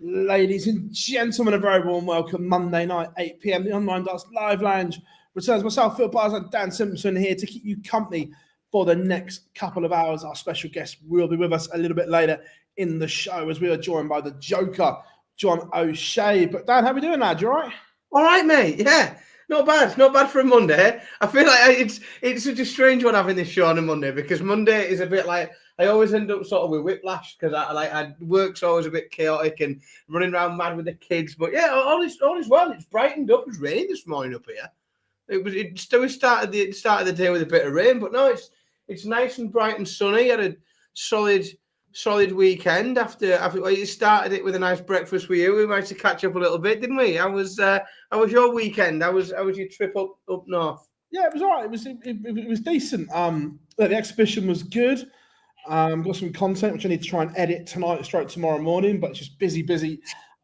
Ladies and gentlemen, a very warm welcome. Monday night, 8 p.m. The Online Darts Live Lounge returns. Myself, Phil Byers, and Dan Simpson here to keep you company for the next couple of hours. Our special guest will be with us a little bit later in the show as we are joined by the Joker, John O'Shea. But Dan, how are we doing, lad? You all right? All right, mate. Yeah, not bad. Not bad for a Monday. I feel like it's such a strange one having this show on a Monday because Monday is a bit like I always end up sort of with whiplash because I work's always a bit chaotic and running around mad with the kids. But yeah, all is well. It's brightened up. It's raining this morning up here. We started the day with a bit of rain, but no, it's nice and bright and sunny. Had a solid weekend after you started it with a nice breakfast with you. We managed to catch up a little bit, didn't we? How was your weekend? How was your trip up north? Yeah, it was all right. It was decent. The exhibition was good. Got some content which I need to try and edit tonight, straight tomorrow morning. But it's just busy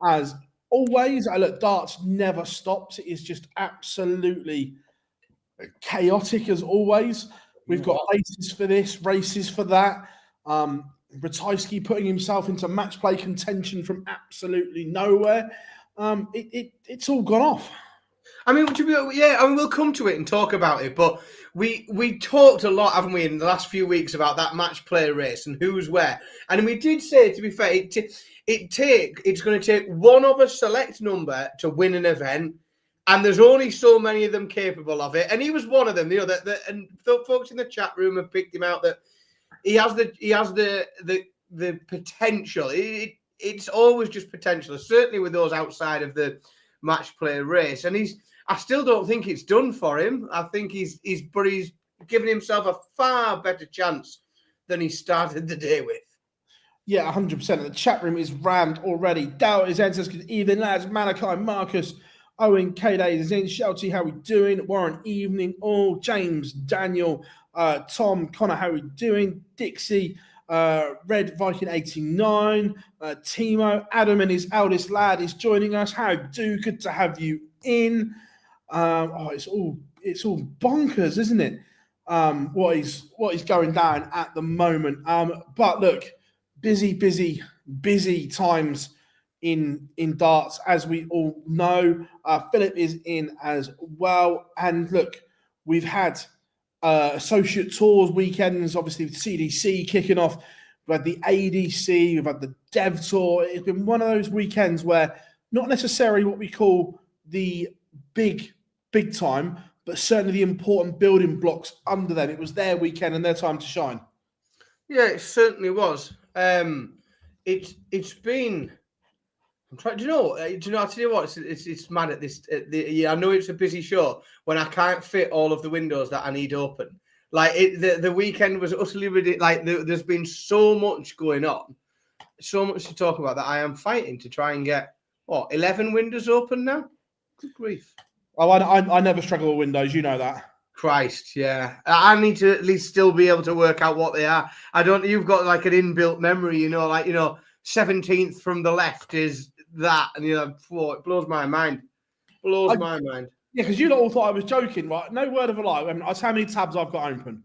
as always. Look, darts never stops. It is just absolutely chaotic as always. We've got races for this, races for that. Ratajski putting himself into match play contention from absolutely nowhere. It's all gone off. I mean, we'll come to it and talk about it, but we talked a lot, haven't we, in the last few weeks about that match play race and who's where. And we did say, to be fair, it's going to take one of a select number to win an event, and there's only so many of them capable of it. And he was one of them. You know, and folks in the chat room have picked him out that he has the potential. It's always just potential, certainly with those outside of the match play race. And I still don't think it's done for him. I think he's given himself a far better chance than he started the day with. Yeah, 100%. The chat room is rammed already. Doubt is answers. Good evening, lads. Malachi, Marcus, Owen, K-Day is in. Shelty, how we doing? Warren, evening. All James, Daniel, Tom, Connor, how we doing? Dixie, Red Viking 89, Timo, Adam and his eldest lad is joining us. How do? Good to have you in. It's all bonkers, isn't it? What is going down at the moment. But look, busy times in darts, as we all know. Philip is in as well. And look, we've had associate tours weekends, obviously with CDC kicking off. We've had the ADC, we've had the Dev Tour. It's been one of those weekends where not necessarily what we call the big time, but certainly the important building blocks under them. It was their weekend and their time to shine. Yeah, it certainly was. It's been. I'm trying. Do you know? I tell you what. It's mad at this. I know it's a busy show when I can't fit all of the windows that I need open. Like the weekend was utterly ridiculous. Like there's been so much going on, so much to talk about that I am fighting to try and get 11 windows open now. Good grief! Oh, I never struggle with windows. You know that. Christ, yeah. I need to at least still be able to work out what they are. You've got like an inbuilt memory, 17th from the left is that, and it blows my mind. My mind. Yeah, because you all thought I was joking, right? No word of a lie. That's how many tabs I've got open.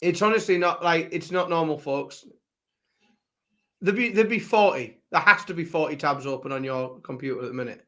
It's honestly not it's not normal, folks. There'd be 40. There has to be 40 tabs open on your computer at the minute.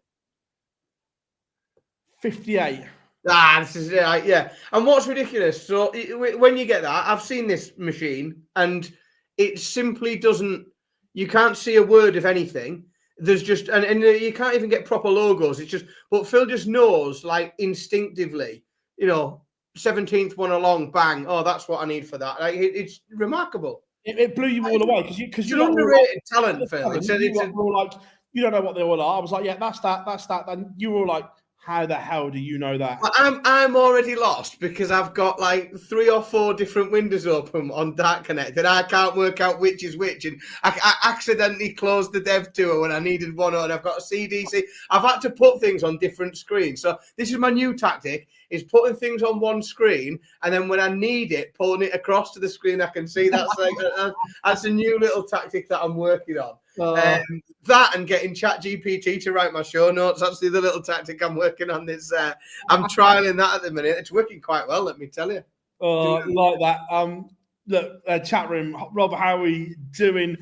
58. This is yeah. And what's ridiculous? So when you get that, I've seen this machine, and it simply doesn't. You can't see a word of anything. There's just and you can't even get proper logos. It's just. But Phil just knows, like instinctively, 17th one along, bang. Oh, that's what I need for that. It's remarkable. It blew you all away because you're underrated talent, Phil. We're all like, you don't know what they all are. I was like, yeah, that's that. Then you were all like, how the hell do you know that? I'm already lost because I've got like 3 or 4 different windows open on Dart Connect, and I can't work out which is which. And I accidentally closed the dev tour when I needed one on. I've got a CDC. I've had to put things on different screens. So this is my new tactic: is putting things on one screen, and then when I need it, pulling it across to the screen I can see. That's a new little tactic that I'm working on. That and getting ChatGPT to write my show notes. That's the other little tactic I'm working on. I'm trialing that at the minute. It's working quite well, let me tell you. Like that. Look, chat room. Rob, how are we doing?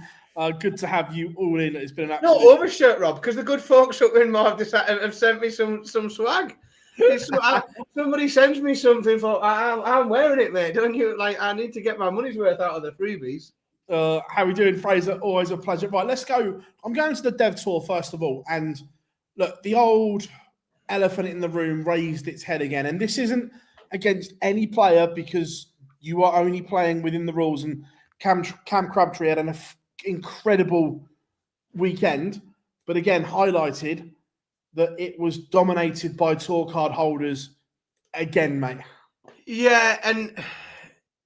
Good to have you all in. It's been an No absolute... overshirt, Rob, because the good folks up in Marv have sent me some swag. Somebody sends me something for I'm wearing it, mate. Don't you? Like, I need to get my money's worth out of the freebies. How we doing, Fraser? Always a pleasure. Right, let's go. I'm going to the dev tour first of all, and look, the old elephant in the room raised its head again, and this isn't against any player because you are only playing within the rules. And Cam Crabtree had an incredible weekend, but again highlighted that it was dominated by tour card holders again, mate. Yeah, and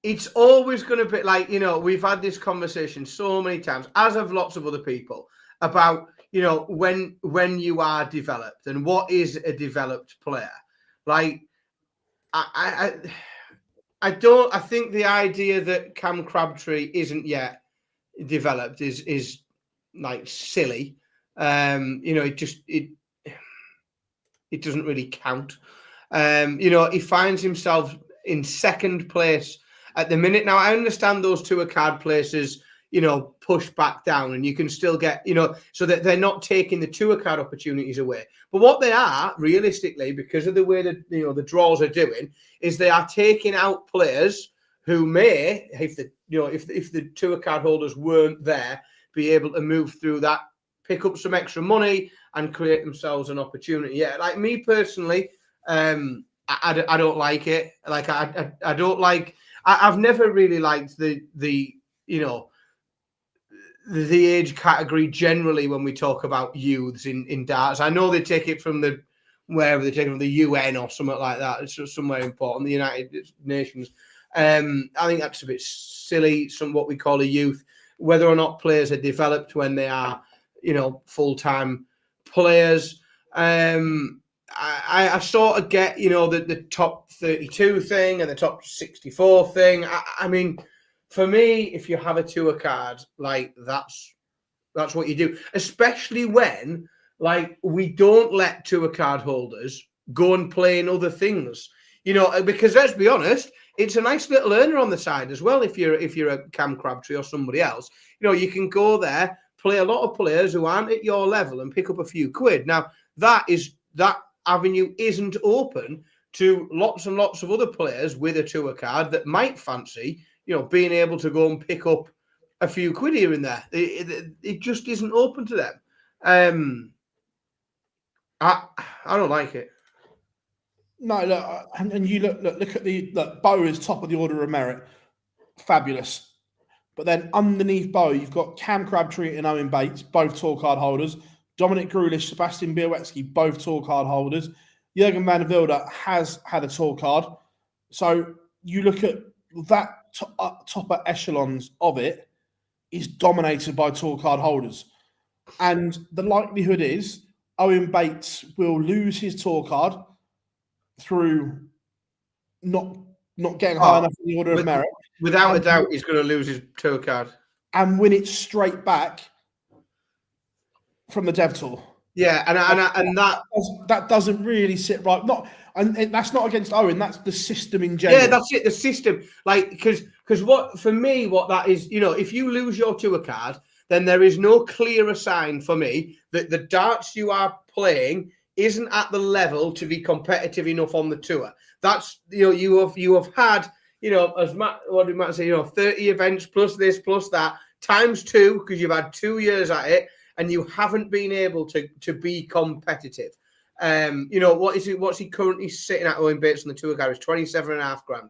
it's always going to be like, we've had this conversation so many times, as have lots of other people, about, when you are developed and what is a developed player. Like, I think the idea that Cam Crabtree isn't yet developed is like silly. It doesn't really count. He finds himself in second place at the minute. Now, I understand those tour card places, push back down, and you can still get, so that they're not taking the tour card opportunities away. But what they are, realistically, because of the way that, the draws are doing, is they are taking out players who may, if the tour card holders weren't there, be able to move through that, pick up some extra money, and create themselves an opportunity. Yeah, like me personally, I don't like it. Like I don't like. I've never really liked the age category generally when we talk about youths in darts. I know they take it from wherever they take it from, the UN or something like that. It's just somewhere important, the United Nations. I think that's a bit silly. What we call a youth, whether or not players are developed when they are, full-time players. I sort of get, the top 32 thing and the top 64 thing. I mean, for me, if you have a tour card, like that's what you do, especially when, like, we don't let tour card holders go and play in other things, because let's be honest, it's a nice little earner on the side as well. If you're a Cam Crabtree or somebody else, you can go there, play a lot of players who aren't at your level and pick up a few quid. Now, that avenue isn't open to lots and lots of other players with a tour card that might fancy, being able to go and pick up a few quid here and there. It just isn't open to them. I don't like it. No, look, and you look at Bo is top of the order of merit, fabulous. But then underneath Bo, you've got Cam Crabtree and Owen Bates, both tour card holders. Dominic Grulish, Sebastian Białecki, both tour card holders. Jurgen van der Wilde has had a tour card. So you look at that top echelons of it is dominated by tour card holders. And the likelihood is Owen Bates will lose his tour card through not getting high enough in the order of merit. Without a doubt, he's going to lose his tour card. And win it straight back from the dev tour. Yeah, and that doesn't really sit right. And that's not against Owen. That's the system in general. Yeah, that's it. The system, like, because what that is, if you lose your tour card, then there is no clearer sign for me that the darts you are playing isn't at the level to be competitive enough on the tour. That's you have had, as what did Matt say, 30 events plus this plus that times 2 because you've had 2 years at it. And you haven't been able to be competitive. What's he currently sitting at, Owen Bates on the tour card? Is 27.5 grand.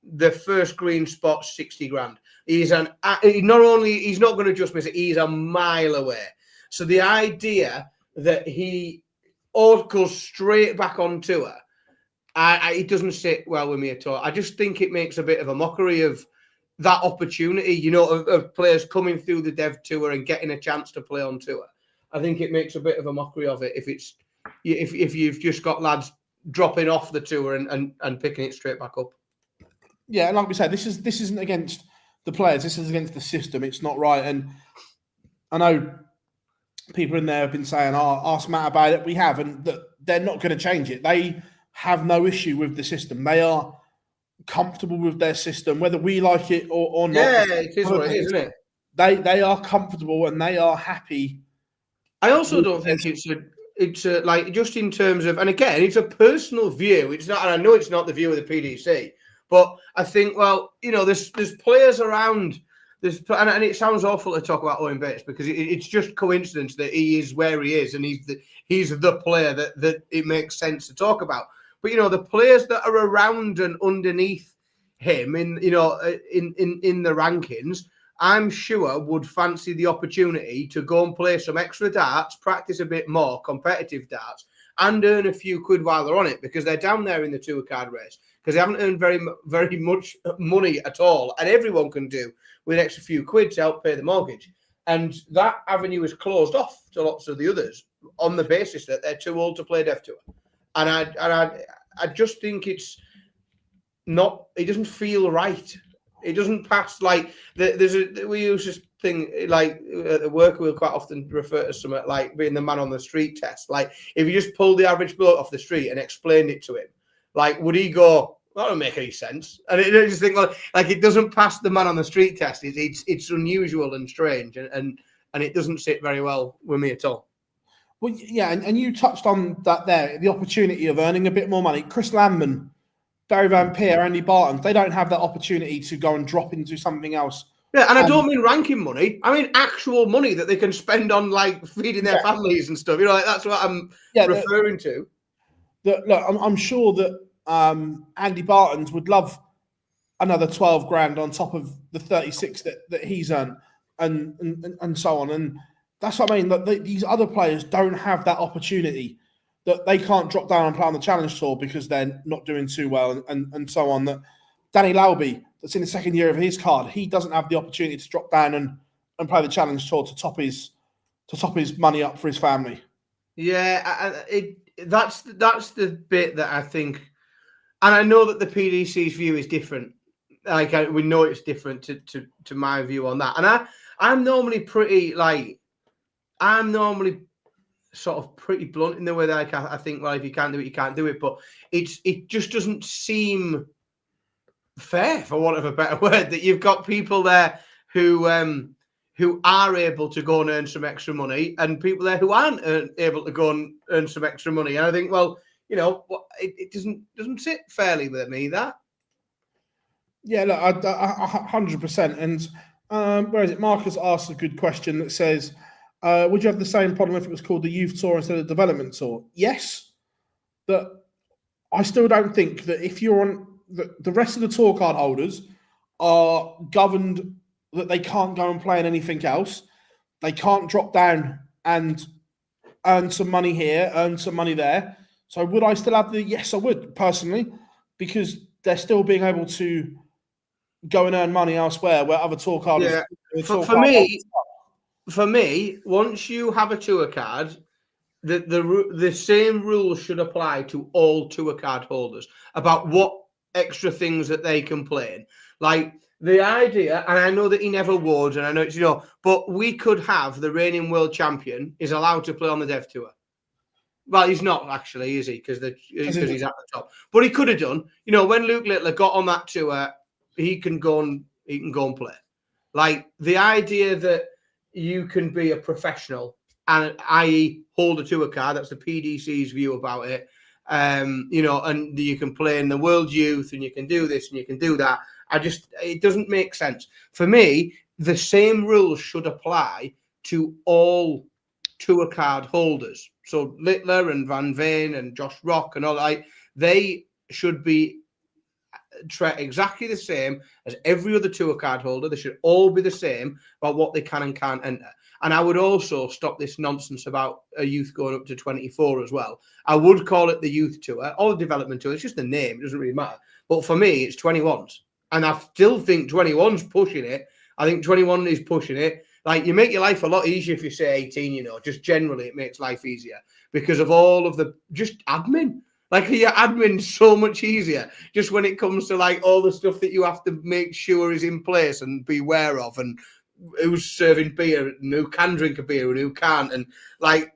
The first green spot's 60 grand. He's not going to just miss it, he's a mile away. So the idea that he goes straight back on tour, it doesn't sit well with me at all. I just think it makes a bit of a mockery of that opportunity, of players coming through the dev tour and getting a chance to play on tour. I think it makes a bit of a mockery of it if you've just got lads dropping off the tour and picking it straight back up. Yeah, and like we said, this isn't against the players. This is against the system. It's not right. And I know people in there have been saying, ask Matt about it. We have, and that they're not going to change it. They have no issue with the system. They are comfortable with their system, whether we like it or not. Yeah, it is what it is, isn't it? they are comfortable and they are happy. I also don't think it's like, just in terms of, and again, it's a personal view. It's not, and I know it's not the view of the PDC, but I think, well, there's players around. And it sounds awful to talk about Owen Bates because it's just coincidence that he is where he is, and he's the player that it makes sense to talk about. But the players that are around and underneath him in the rankings, I'm sure would fancy the opportunity to go and play some extra darts, practice a bit more competitive darts, and earn a few quid while they're on it, because they're down there in the tour card race, because they haven't earned very much money at all, and everyone can do with an extra few quid to help pay the mortgage. And that avenue is closed off to lots of the others on the basis that they're too old to play Dev Tour. And I just think it's not. It doesn't feel right. It doesn't pass. Like we use this thing like at the work. We'll quite often refer to something like being the man on the street test. Like if you just pulled the average bloke off the street and explained it to him, like would he go, that don't make any sense? And I just think like it doesn't pass the man on the street test. It's unusual and strange, and it doesn't sit very well with me at all. Well, yeah, and you touched on that there, the opportunity of earning a bit more money. Chris Landman, Barry Van Peer, Andy Barton, they don't have that opportunity to go and drop into something else. Yeah, and I don't mean ranking money. I mean actual money that they can spend on like feeding their families and stuff. Like that's what I'm referring to. Look, I'm sure that Andy Barton's would love another 12 grand on top of the 36 that he's earned, and so on. And that's what I mean. That these other players don't have that opportunity. That they can't drop down and play on the Challenge Tour because they're not doing too well, and so on. That Danny Lauby, that's in the second year of his card, he doesn't have the opportunity to drop down and play the Challenge Tour to top his money up for his family. Yeah, that's the bit that I think, and I know that the PDC's view is different. Like we know it's different to my view on that, and I'm normally sort of pretty blunt in the way that I think, well, if you can't do it, you can't do it. But it just doesn't seem fair, for want of a better word, that you've got people there who are able to go and earn some extra money, and people there who aren't able to go and earn some extra money. And I think, well, it doesn't sit fairly with me, that. Yeah, look, 100%. And where is it? Marcus asked a good question that says, would you have the same problem if it was called the Youth Tour instead of the Development Tour? Yes, but I still don't think that if you're on the rest of the tour card holders are governed that they can't go and play in anything else. They can't drop down and earn some money here, earn some money there. So would I still have the? Yes, I would personally, because they're still being able to go and earn money elsewhere where other tour carders. Yeah. For me, once you have a tour card, the same rules should apply to all tour card holders about what extra things that they can play in. Like the idea, and I know that he never would, and I know it's, but we could have the reigning world champion is allowed to play on the Dev Tour. Well, he's not actually, is he? Because he's at the top. But he could have done. When Luke Littler got on that tour, he can go and play. Like the idea that you can be a professional and, i.e., hold a tour card. That's the PDC's view about it. And you can play in the World Youth, and you can do this and you can do that. It doesn't make sense for me. The same rules should apply to all tour card holders. So Littler and Van Veen and Josh Rock and all that, they should be treated exactly the same as every other tour card holder. They should all be the same about what they can and can't enter. And I would also stop this nonsense about a youth going up to 24 as well. I would call it the Youth Tour or the Development Tour. It's just the name. It doesn't really matter. But for me, it's 21s. And I still think 21's pushing it. I think 21 is pushing it. Like, you make your life a lot easier if you say 18, Just generally, it makes life easier because of all of the just admin. Like, your admin's so much easier just when it comes to, like, all the stuff that you have to make sure is in place and be aware of, and who's serving beer and who can drink a beer and who can't. And, like,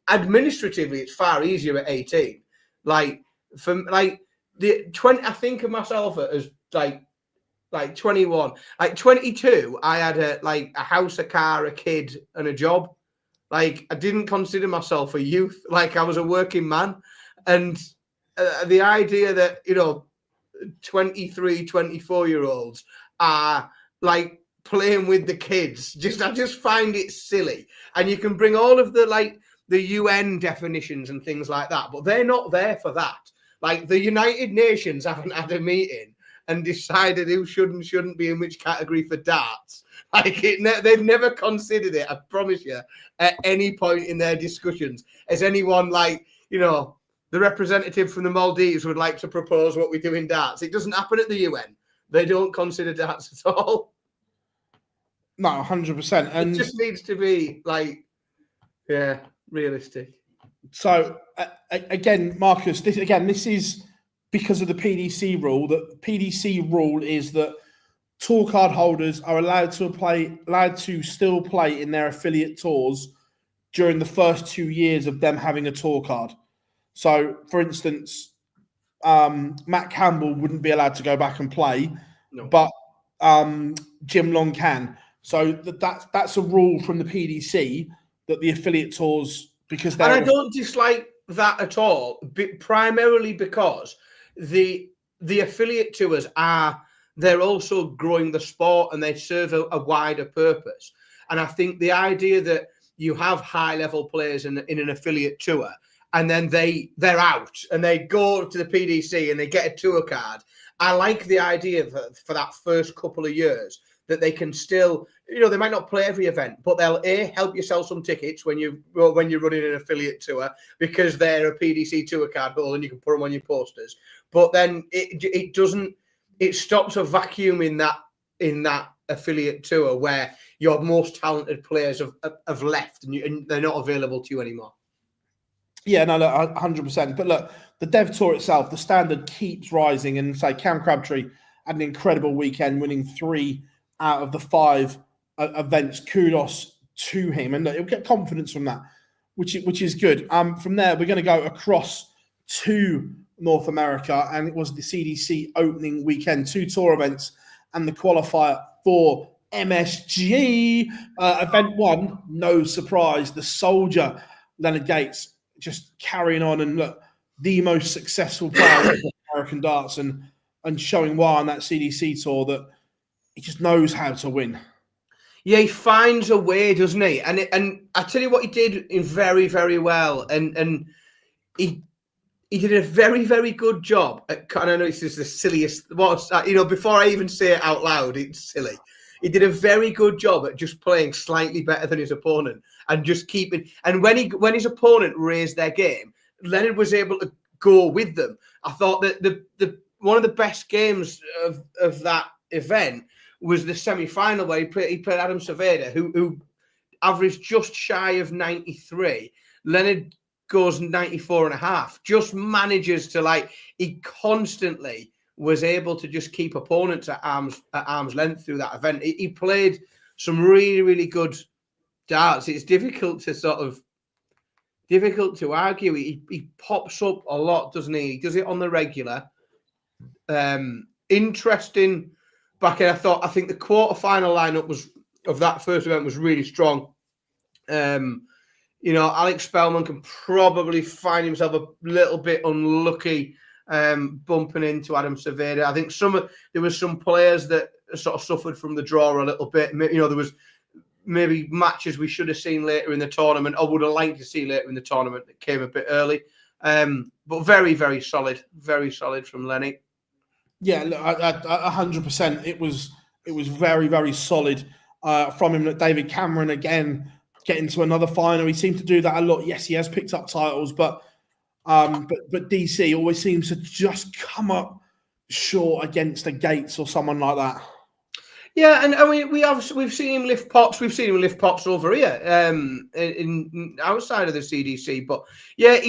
administratively, it's far easier at 18. Like, from, like, the 20, I think of myself as, like, Like 21, like 22, I had a house, a car, a kid, and a job. Like I didn't consider myself a youth. Like I was a working man, and the idea that 23, 24-year-olds are like playing with the kids, I just find it silly. And you can bring all of the UN definitions and things like that, but they're not there for that. Like the United Nations haven't had a meeting and decided who should and shouldn't be in which category for darts. They've never considered it, I promise you, at any point in their discussions. Has anyone the representative from the Maldives would like to propose what we do in darts? It doesn't happen at the UN. They don't consider darts at all. No, 100%. And it just needs to be realistic. So again, Marcus, this is because of the PDC rule. The PDC rule is that tour card holders are allowed to still play in their affiliate tours during the first 2 years of them having a tour card. So, for instance, Matt Campbell wouldn't be allowed to go back and play, but Jim Long can. So that's a rule from the PDC that the affiliate tours, because they're... And I don't dislike that at all, primarily because the affiliate tours they're also growing the sport and they serve a wider purpose. And I think the idea that you have high-level players in an affiliate tour and then they're out and they go to the PDC and they get a tour card. I like the idea for that first couple of years that they can still, they might not play every event, but they'll help you sell some tickets when you're running an affiliate tour because they're a PDC tour card holder and you can put them on your posters. But then it stops a vacuum in that affiliate tour where your most talented players have left and they're not available to you anymore. Yeah, no, 100%. But look, the Dev Tour itself, the standard keeps rising, and say Cam Crabtree had an incredible weekend, winning 3 out of the 5 events. Kudos to him, and he'll get confidence from that, which is good. From there, we're going to go across to North America, and it was the CDC opening weekend, 2 tour events, and the qualifier for MSG. Event 1, no surprise, the Soldier, Leonard Gates, just carrying on and look, the most successful player in American darts and showing why on that CDC tour that he just knows how to win. Yeah, he finds a way, doesn't he? And I tell you what, he did very, very well, and he did a very, very good job. And I know this is the silliest. Before I even say it out loud, it's silly. He did a very good job at just playing slightly better than his opponent and just keeping. And when his opponent raised their game, Leonard was able to go with them. I thought that the one of the best games of that event was the semi-final where he played Adam Cerveda, who averaged just shy of 93. Leonard goes 94.5. Just manages to he constantly was able to just keep opponents at arm's length through that event. He played some really, really good darts. It's difficult to argue. He pops up a lot, doesn't he? He does it on the regular. Interesting back end. I think the quarterfinal lineup of that first event was really strong. Alex Spellman can probably find himself a little bit unlucky bumping into Adam Cerveda. I think there was some players that sort of suffered from the draw a little bit. There was maybe matches we should have seen later in the tournament, or would have liked to see later in the tournament that came a bit early. But very, very solid from Lenny. Yeah, look, 100%. It was very, very solid from him. David Cameron again getting to another final. He seemed to do that a lot. Yes, he has picked up titles, but DC always seems to just come up short against the Gates or someone like that. Yeah, and I mean we've seen him lift pots. We've seen him lift pots over here, in outside of the CDC. But yeah,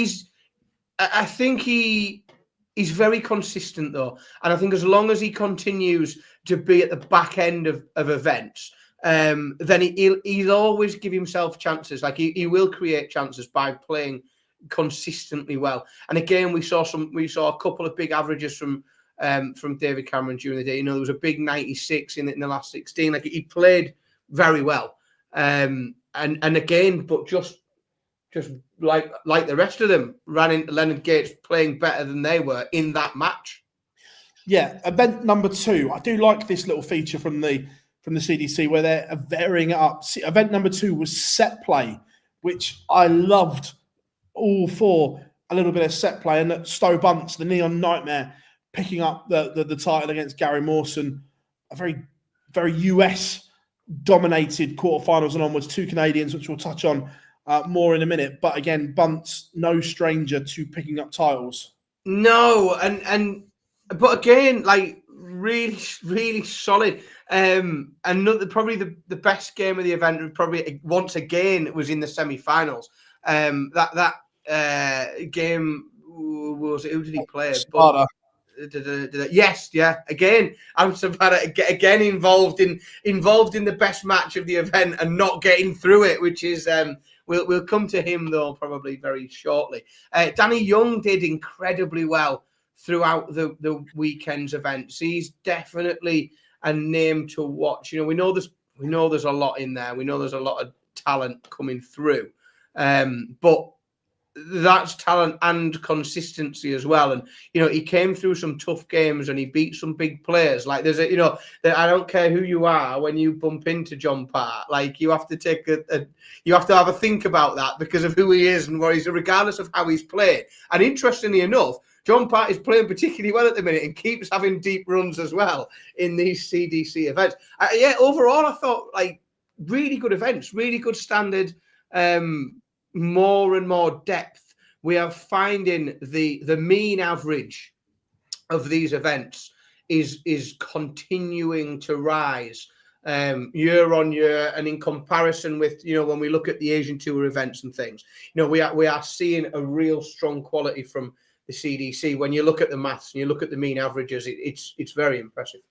I think he's very consistent though, and I think as long as he continues to be at the back end of events, then he'll always give himself chances. Like he will create chances by playing consistently well. And again, we saw a couple of big averages from from David Cameron during the day. You know, there was a big 96 in the last 16. Like, he played very well. And again, but just like the rest of them, ran into Leonard Gates playing better than they were in that match. Yeah, event number 2. I do like this little feature from the CDC where they're varying it up. Event number 2 was set play, which I loved. All for a little bit of set play, and that Stowe Bunce, the Neon Nightmare, picking up the title against Gary Mawson. A very, very US dominated quarterfinals and onwards. 2 Canadians, which we'll touch on more in a minute. But again, Bunce, no stranger to picking up titles. No, but again, like, really, really solid. And probably the best game of the event, probably once again, was in the semi-finals. That game was, who did he play? Sparta. Yes, yeah. Again, I'm again involved in the best match of the event and not getting through it, which is we'll come to him though probably very shortly. Danny Young did incredibly well throughout the weekend's events. He's definitely a name to watch. You know, we know there's a lot in there. We know there's a lot of talent coming through. But that's talent and consistency as well. And, you know, he came through some tough games and he beat some big players. Like, there's I don't care who you are when you bump into John Part. Like, you have to take you have to have a think about that because of who he is and what he's, regardless of how he's played. And interestingly enough, John Part is playing particularly well at the minute and keeps having deep runs as well in these CDC events. Overall, I thought, like, really good events, really good standard. More and more depth. We are finding the mean average of these events is continuing to rise year on year, and in comparison with, you know, when we look at the Asian Tour events and things, you know, we are seeing a real strong quality from the CDC. When you look at the maths and you look at the mean averages, it's very impressive.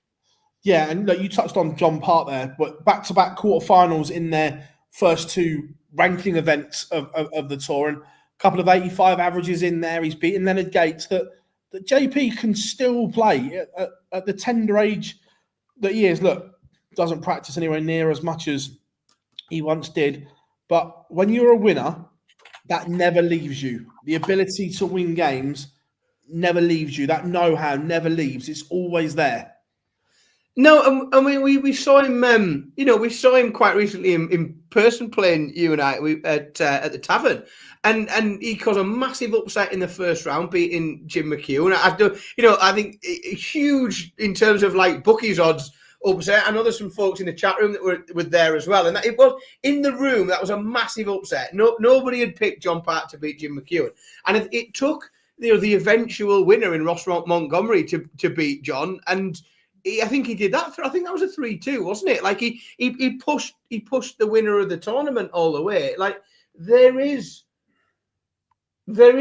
Yeah, and you touched on John Part there, but back-to-back quarterfinals in their first 2 ranking events of the tour, and a couple of 85 averages in there. He's beaten Leonard Gates. That JP can still play at the tender age that he is. Look, doesn't practice anywhere near as much as he once did, but when you're a winner, that never leaves you. The ability to win games never leaves you. That know-how never leaves. It's always there. No, I mean, we saw him. We saw him quite recently in person playing you and I at the tavern, and he caused a massive upset in the first round, beating Jim McHugh. And I think huge in terms of like bookies odds upset. I know there's some folks in the chat room that were there as well, and it was in the room. That was a massive upset. Nobody had picked John Part to beat Jim McHugh, and it took the eventual winner in Ross Montgomery to beat John. And I think he did that. I think that was a 3-2, wasn't it? Like he pushed the winner of the tournament all the way. Like, there is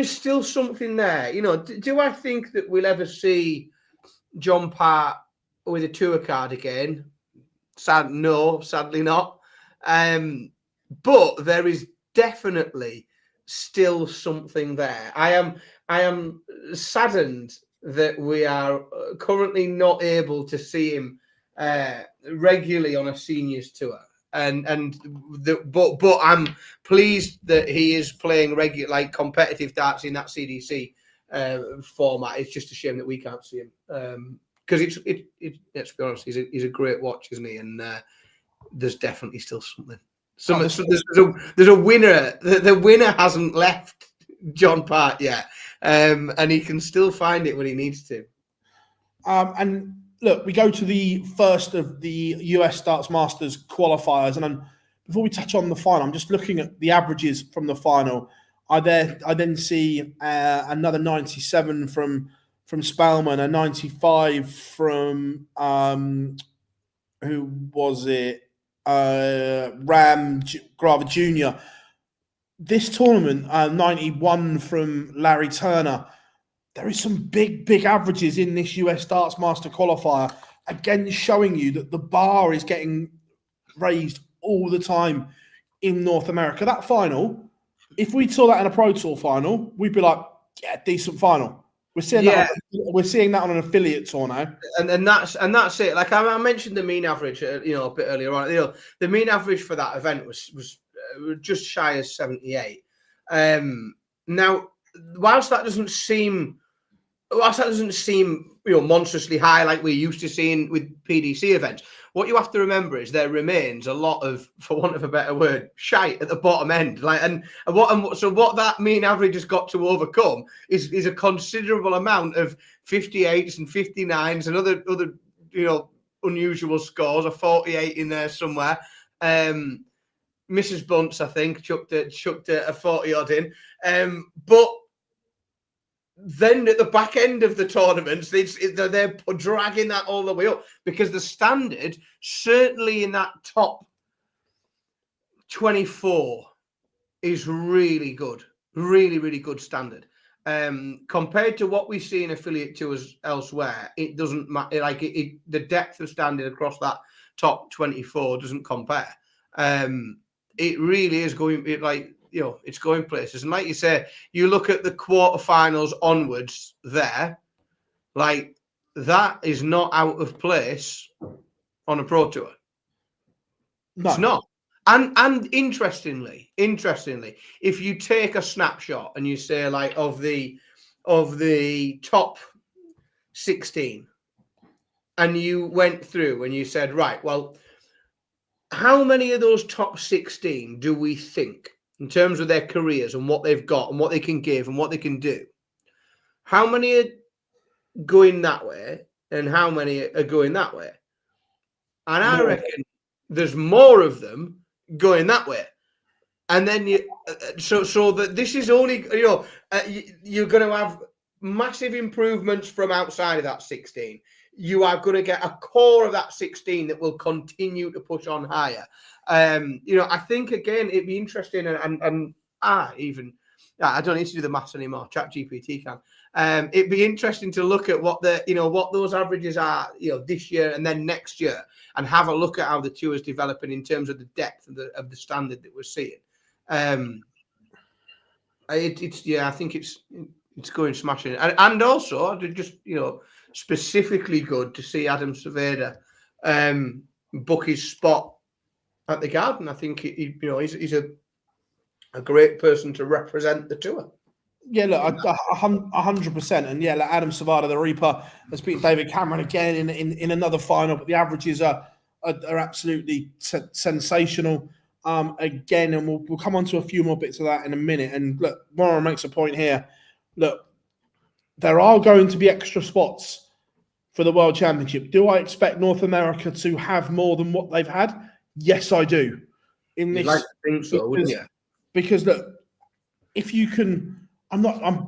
still something there. You know, do I think that we'll ever see John Part with a tour card again? No, sadly not. But there is definitely still something there. I am saddened that we are currently not able to see him regularly on a seniors tour, but I'm pleased that he is playing regular, like, competitive darts in that CDC format. It's just a shame that we can't see him because let's be honest, he's a great watch, isn't he? And there's definitely still something. There's a winner. The winner hasn't left John Part yet. And he can still find it when he needs to. And look, we go to the first of the US Darts Masters qualifiers, and before we touch on the final, I'm just looking at the averages from the final. I then see another 97 from Spellman, a 95 from who was it? Ram Grava Jr. This tournament, 91 from Larry Turner. There is some big averages in this US Darts Master qualifier, again showing you that the bar is getting raised all the time in North America. That final, if we saw that in a Pro Tour final, we'd be like, yeah, decent final. We're seeing that on an affiliate tour now, and that's it. Like I mentioned, the mean average, a bit earlier on. The mean average for that event was just shy of 78. Now, whilst that doesn't seem monstrously high like we're used to seeing with PDC events, what you have to remember is there remains a lot of, for want of a better word, shite at the bottom end. So what that mean average has got to overcome is a considerable amount of 58s and 59s and other unusual scores, a 48 in there somewhere. Mrs. Bunce, I think, chucked a 40 odd in, but then at the back end of the tournaments, they're dragging that all the way up, because the standard, certainly in that top 24, is really good, really, really good standard. Compared to what we see in affiliate tours elsewhere, it doesn't matter. Like the depth of standard across that top 24 doesn't compare. It really is going it's going places. And like you say, you look at the quarterfinals onwards there, like that is not out of place on a pro tour. No. It's not. And interestingly, if you take a snapshot and you say, like, of the top 16, and you went through and you said, right, well, how many of those top 16 do we think, in terms of their careers and what they've got and what they can give and what they can do, how many are going that way and how many are going that way? And I reckon there's more of them going that way. And then so that this is only, you're going to have massive improvements from outside of that 16. You are going to get a core of that 16 that will continue to push on higher. I think, again, it'd be interesting, I don't need to do the maths anymore. ChatGPT can. It'd be interesting to look at what what those averages are, this year and then next year, and have a look at how the tour is developing in terms of the depth of the standard that we're seeing. I think it's going smashing, and also just specifically good to see Adam Cerveda book his spot at the Garden. I think he's a great person to represent the tour. Yeah, look, 100%, and yeah, like Adam Cerveda, the Reaper, has beat David Cameron again in another final, but the averages are absolutely sensational. Again, and we'll come on to a few more bits of that in a minute. And look, Warren makes a point here. Look, there are going to be extra spots for the World Championship. Do I expect North America to have more than what they've had? Yes, I do. You'd like to think so, wouldn't you? Because look, if you can,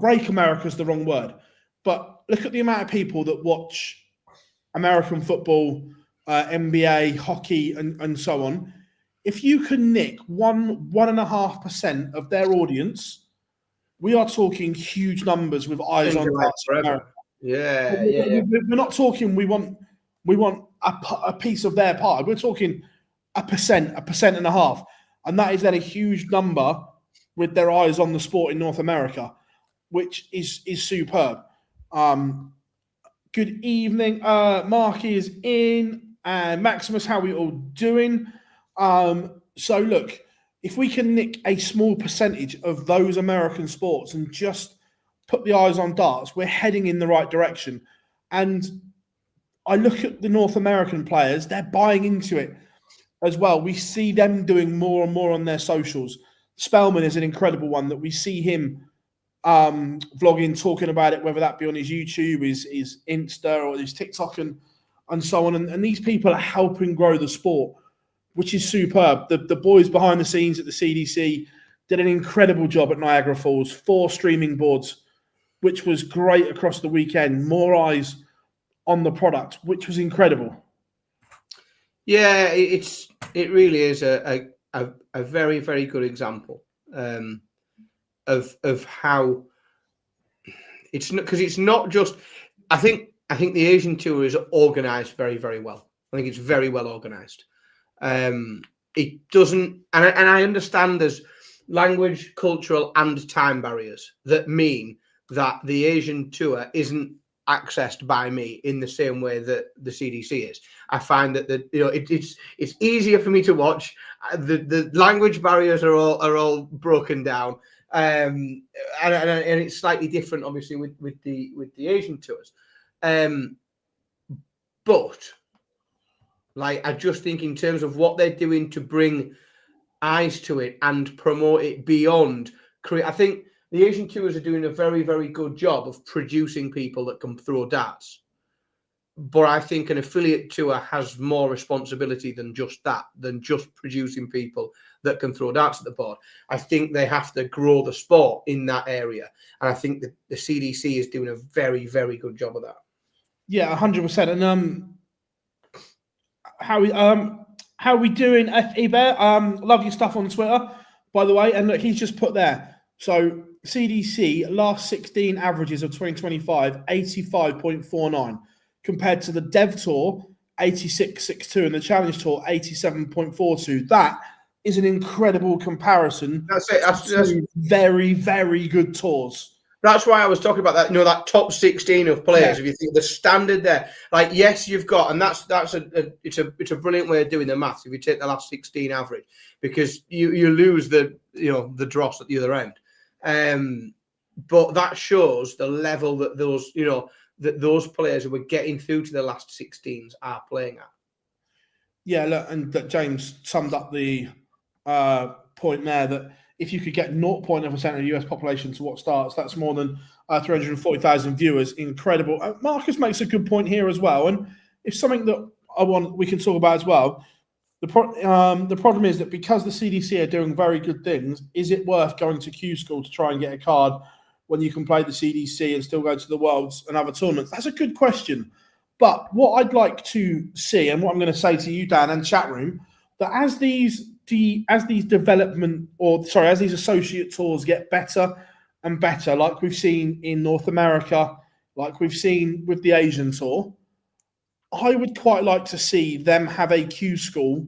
break America is the wrong word, but look at the amount of people that watch American football, NBA, hockey, and so on. If you can nick 1.5% of their audience, we are talking huge numbers with eyes on America. Yeah. We're not talking we want a piece of their pie. We're talking 1.5%, and that is then a huge number with their eyes on the sport in North America, which is superb. Good evening. Marky is in, and Maximus, how are we all doing? So look, if we can nick a small percentage of those American sports and just put the eyes on darts, we're heading in the right direction. And I look at the North American players, they're buying into it as well. We see them doing more and more on their socials. Spellman is an incredible one that we see him vlogging, talking about it, whether that be on his YouTube, his Insta, or his TikTok and so on. And these people are helping grow the sport, which is superb. The boys behind the scenes at the CDC did an incredible job at Niagara Falls, 4 streaming boards, which was great across the weekend. More eyes on the product, which was incredible. Yeah, it really is a very, very good example of how it's not, because it's not just. I think the Asian tour is organised very, very well. I think it's very well organised. It doesn't, and I understand there's language, cultural, and time barriers that mean that the Asian tour isn't accessed by me in the same way that the CDC is. I find that it's easier for me to watch. The language barriers are all broken down, and it's slightly different, obviously, with the Asian tours. But like, I just think in terms of what they're doing to bring eyes to it and promote it beyond, I think the Asian tours are doing a very, very good job of producing people that can throw darts. But I think an affiliate tour has more responsibility than just that, than just producing people that can throw darts at the board. I think they have to grow the sport in that area. And I think that the CDC is doing a very, very good job of that. Yeah, 100%. And how we doing, FE Bear? Love your stuff on Twitter, by the way. And look, he's just put there. So CDC last 16 averages of 2025, 85.49, compared to the Dev Tour 86.62 and the Challenge Tour 87.42. That is an incredible comparison. That's it. That's very, very good tours. That's why I was talking about that. You know, that top 16 of players. Yeah. If you think the standard there, like, yes, you've got, and that's it's a brilliant way of doing the maths. If you take the last 16 average, because you lose the dross at the other end. But that shows the level that those players who are getting through to the last 16s are playing at. Yeah, look, and that James summed up the point there that if you could get 0.1% of the US population to watch darts, that's more than 340,000 viewers. Incredible. Marcus makes a good point here as well, and it's something that we can talk about as well. The problem is that because the CDC are doing very good things, is it worth going to Q School to try and get a card when you can play the CDC and still go to the Worlds and other tournaments? That's a good question. But what I'd like to see, and what I'm going to say to you, Dan, and chat room, that as these associate tours get better and better, like we've seen in North America, like we've seen with the Asian tour, I would quite like to see them have a Q School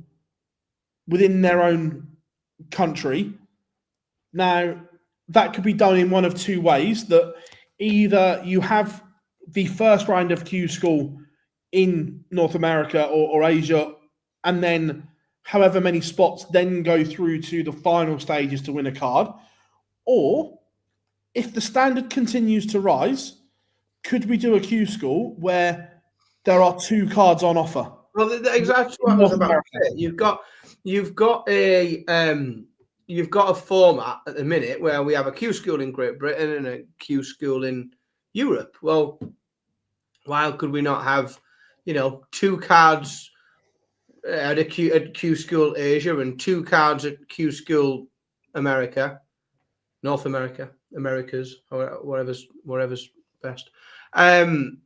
within their own country. Now, that could be done in one of two ways, that either you have the first round of Q School in North America or Asia, and then however many spots then go through to the final stages to win a card. Or if the standard continues to rise, could we do a Q School where there are 2 cards on offer? Well, exactly what I was about to say. You've got a format at the minute where we have a Q School in Great Britain and a Q School in Europe. Well, why could we not have, 2 cards at a Q School Asia and 2 cards at Q School America, North America, Americas, or whatever's best. And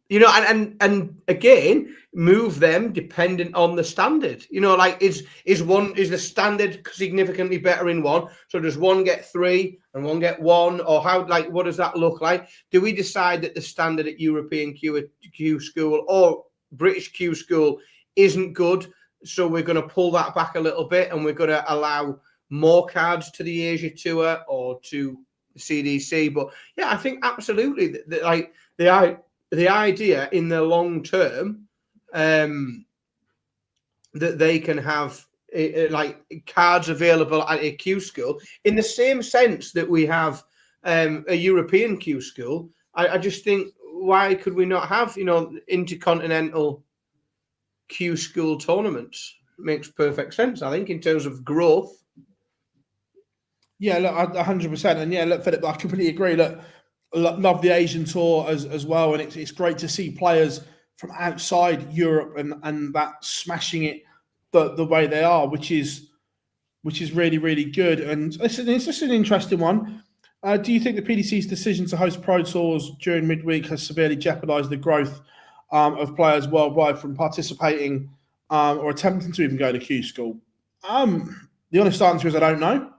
again, move them dependent on the standard. Like, is the standard significantly better in one? So does one get 3 and one get 1, or how? Like, what does that look like? Do we decide that the standard at European Q School or British Q School isn't good, so we're going to pull that back a little bit and we're going to allow more cards to the Asia Tour or to CDC? But yeah, I think absolutely the idea in the long term that they can have like cards available at a Q School in the same sense that we have a European Q School. I just think, why could we not have intercontinental Q School tournaments? Makes perfect sense, I think, in terms of growth. Yeah, look, 100%. And yeah, look, Philip, I completely agree. Look, love the Asian tour as well, and it's great to see players from outside Europe and that smashing it the way they are, which is really, really good. And it's just an interesting one. Do you think the PDC's decision to host pro tours during midweek has severely jeopardised the growth of players worldwide from participating or attempting to even go to Q School? The honest answer is I don't know.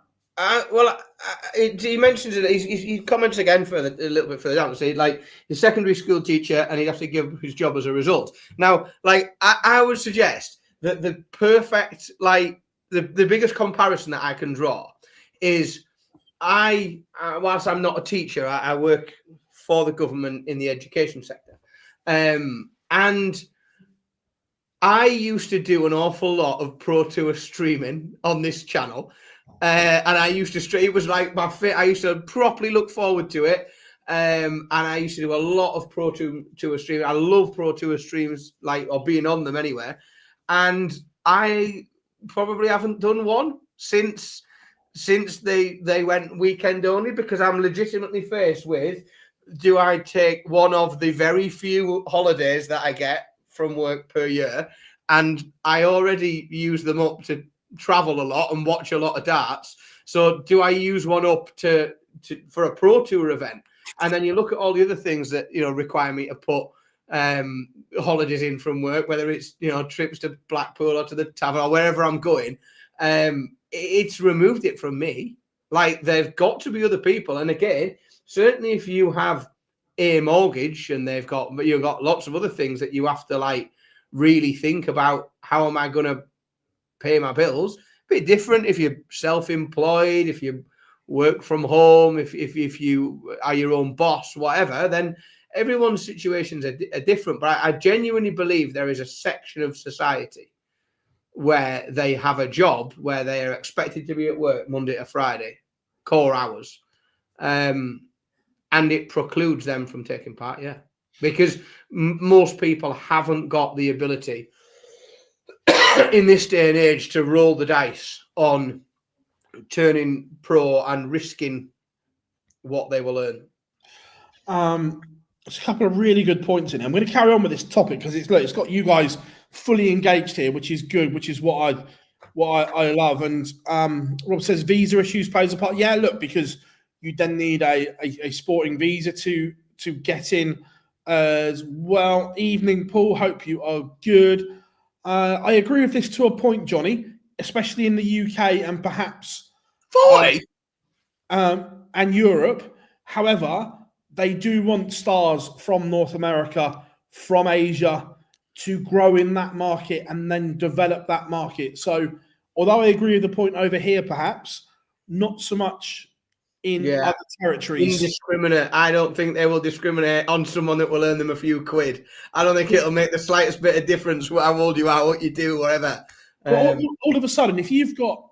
He mentions it. He comments again a little bit further down. So, like, he's a secondary school teacher, and he'd have to give up his job as a result. Now, like, I would suggest that the perfect, like, the biggest comparison that I can draw is whilst I'm not a teacher, I work for the government in the education sector. And I used to do an awful lot of Pro Tour streaming on this channel. And I used to stream, it was like my fit. I used to properly look forward to it. And I used to do a lot of Pro Tour streaming. I love Pro Tour streams, or being on them anywhere. And I probably haven't done one since they went weekend only, because I'm legitimately faced with, do I take one of the very few holidays that I get from work per year, and I already use them up to travel a lot and watch a lot of darts. So do I use one up for a Pro Tour event? And then you look at all the other things that require me to put holidays in from work, whether it's trips to Blackpool or to the tavern or wherever I'm going. It's removed it from me. Like, there've got to be other people. And again, certainly if you have a mortgage and you've got lots of other things that you have to really think about, how am I going to pay my bills? A bit different if you're self-employed, if you work from home, if you are your own boss, whatever, then everyone's situations are different. But I genuinely believe there is a section of society where they have a job where they are expected to be at work Monday to Friday, core hours. And it precludes them from taking part, because most people haven't got the ability in this day and age to roll the dice on turning pro and risking what they will earn. There's a couple of really good points in here. I'm going to carry on with this topic because it's got you guys fully engaged here, which is good, which is what I love. And Rob says visa issues plays a part. Yeah, look, because you then need a sporting visa to get in as well. Evening, Paul. Hope you are good. I agree with this to a point, Johnny, especially in the UK and perhaps and Europe. However, they do want stars from North America, from Asia, to grow in that market and then develop that market. So, although I agree with the point over here, perhaps not so much in other territories. Indiscriminate. I don't think they will discriminate on someone that will earn them a few quid. I don't think it'll make the slightest bit of difference how old you are, what you do, whatever. Well, all of a sudden, if you've got,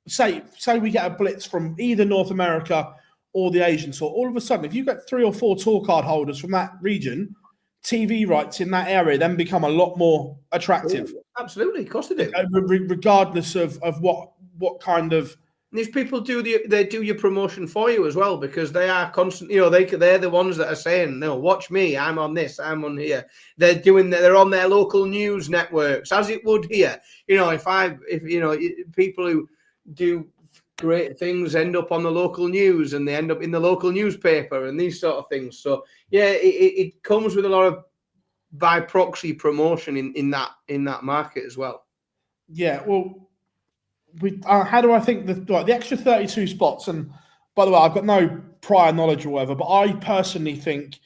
say we get a blitz from either North America or the Asian tour, all of a sudden, if you've got 3 or 4 tour card holders from that region, TV rights in that area then become a lot more attractive. Absolutely, of course they do. Regardless of what kind of. These people do your promotion for you as well, because they are constant. They're the ones that are saying, "No, watch me. I'm on this. I'm on here." They're on their local news networks, as it would here. If people who do great things end up on the local news and they end up in the local newspaper and these sort of things. So it comes with a lot of by proxy promotion in that market as well. Yeah, well. How do I think the extra 32 spots? And by the way, I've got no prior knowledge or whatever, but I personally think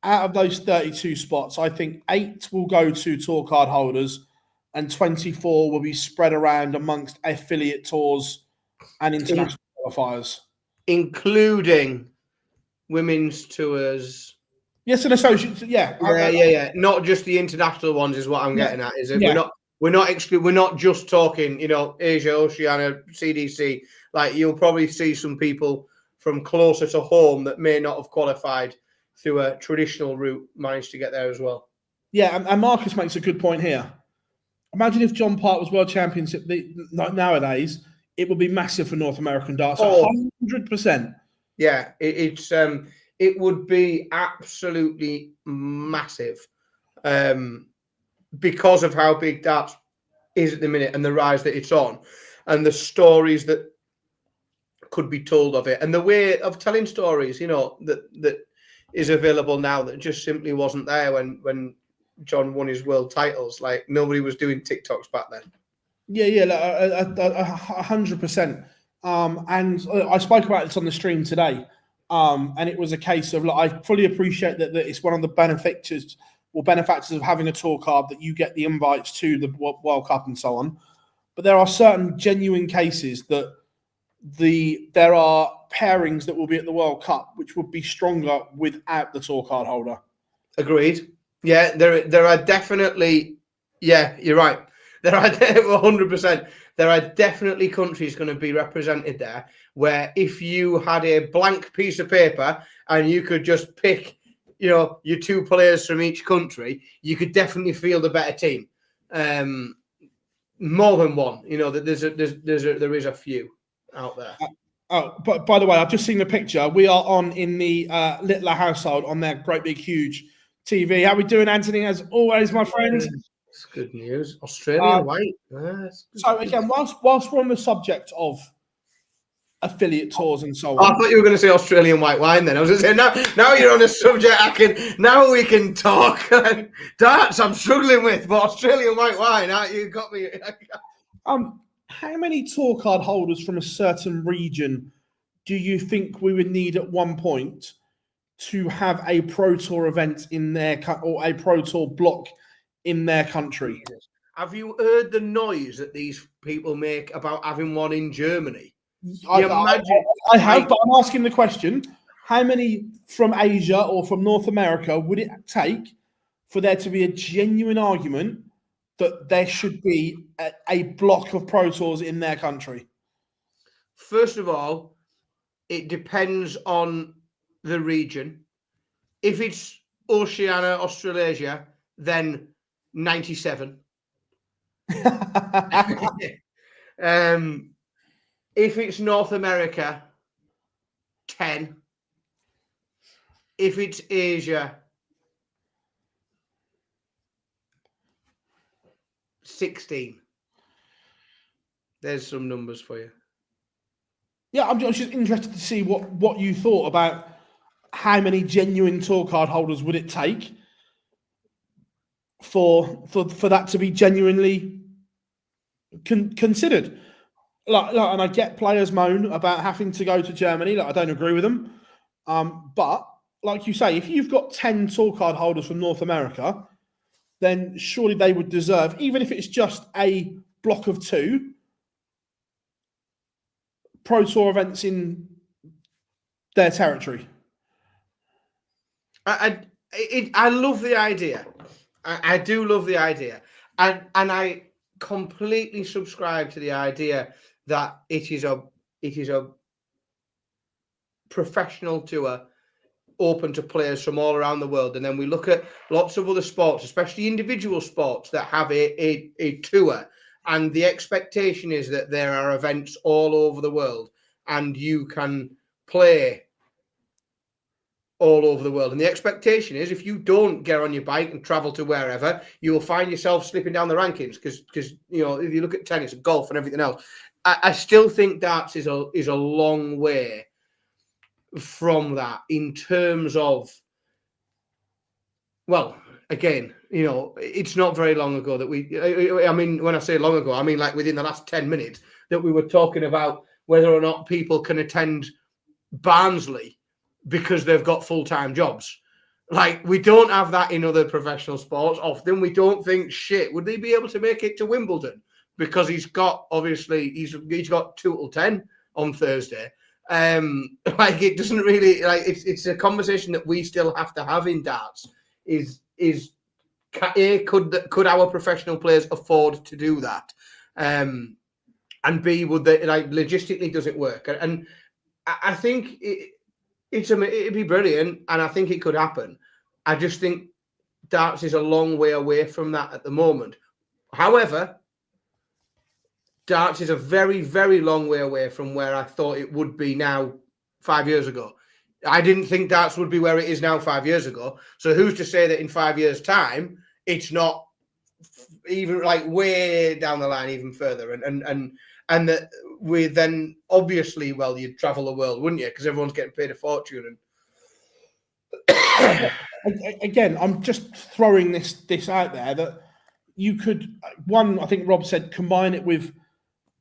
out of those 32 spots, I think 8 will go to tour card holders and 24 will be spread around amongst affiliate tours and international qualifiers, including women's tours. Yes, and associates. Yeah. Not just the international ones is what I'm getting at. Is it? We're not just talking, Asia, Oceania, CDC. You'll probably see some people from closer to home that may not have qualified through a traditional route manage to get there as well. Yeah, and Marcus makes a good point here. Imagine if John Park was world championship nowadays, it would be massive for North American darts. 100%. Yeah, it would be absolutely massive. Because of how big darts is at the minute and the rise that it's on and the stories that could be told of it and the way of telling stories, that is available now that just simply wasn't there when John won his world titles. Nobody was doing TikToks back then. Yeah, 100%. And I spoke about this on the stream today. And it was a case of, I fully appreciate that it's one of the benefactors of having a tour card that you get the invites to the World Cup and so on. But there are certain genuine cases that there are pairings that will be at the World Cup which would be stronger without the tour card holder. Agreed. Yeah, there are definitely. Yeah, you're right. There are 100%. There are definitely countries going to be represented there where if you had a blank piece of paper and you could just pick, your 2 players from each country, you could definitely field a better team. More than one. That there is a few out there. Oh, but by the way, I've just seen the picture. We are on in the Littler household on their great big huge TV. How we doing, Anthony? As always, my friends. It's good news. Australian white. So again, whilst we're on the subject of affiliate tours and so I on, thought you were going to say Australian white wine. Then I was going to say now you're on a subject. Now we can talk. Darts, I'm struggling with, but Australian white wine. You got me. how many tour card holders from a certain region do you think we would need at one point to have a Pro Tour event in their or a Pro Tour block in their country? Have you heard the noise that these people make about having one in Germany? I have, but I'm asking the question: how many from Asia or from North America would it take for there to be a genuine argument that there should be a block of Pro Tours in their country? First of all, it depends on the region. If it's Oceania, Australasia, then 97. If it's North America, 10. If it's Asia, 16. There's some numbers for you. Yeah, I'm just interested to see what you thought about how many genuine tour card holders would it take for that to be genuinely considered. Like, and I get players moan about having to go to Germany. I don't agree with them. But like you say, if you've got 10 tour card holders from North America, then surely they would deserve, even if it's just a block of 2 Pro Tour events in their territory. I love the idea. I do love the idea, and I completely subscribe to the idea that it is a professional tour open to players from all around the world. And then we look at lots of other sports, especially individual sports, that have a tour, and the expectation is that there are events all over the world and you can play all over the world. And the expectation is if you don't get on your bike and travel to wherever, you will find yourself slipping down the rankings because if you look at tennis and golf and everything else, I still think darts is a long way from that in terms of, well, again, it's not very long ago that when I say long ago, I mean like within the last 10 minutes that we were talking about whether or not people can attend Barnsley because they've got full-time jobs. Like, we don't have that in other professional sports. Often we don't think, shit, would they be able to make it to Wimbledon? Because he's got 2 till 10 on Thursday. It doesn't really, it's a conversation that we still have to have in darts. Could our professional players afford to do that? And B, would they, logistically, does it work? And I think it'd be brilliant, and I think it could happen. I just think darts is a long way away from that at the moment. However, darts is a very, very long way away from where I thought it would be now 5 years ago. I didn't think darts would be where it is now 5 years ago. So who's to say that in 5 years' time, it's not even way down the line, even further? And that we then obviously, well, you'd travel the world, wouldn't you? Because everyone's getting paid a fortune. And again, I'm just throwing this out there that you could, I think Rob said, combine it with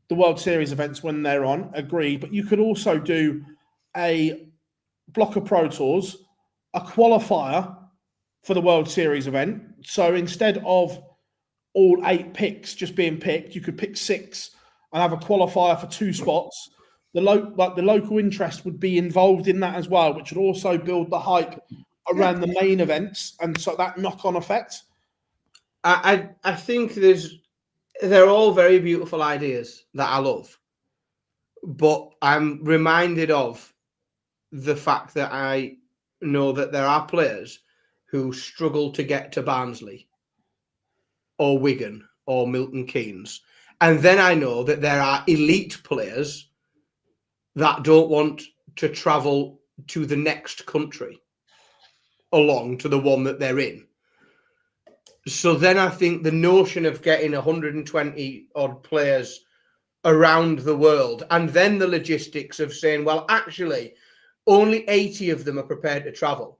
the World Series events when they're on, agree, but you could also do a block of Pro Tours, a qualifier for the World Series event. So instead of all 8 picks just being picked, you could pick 6 and have a qualifier for 2 spots, the local interest would be involved in that as well, which would also build the hype around the main events, and so that knock-on effect. I think they're all very beautiful ideas that I love, but I'm reminded of the fact that I know that there are players who struggle to get to Barnsley or Wigan or Milton Keynes. And then I know that there are elite players that don't want to travel to the next country along to the one that they're in. So then I think the notion of getting 120 odd players around the world, and then the logistics of saying, well, actually, only 80 of them are prepared to travel.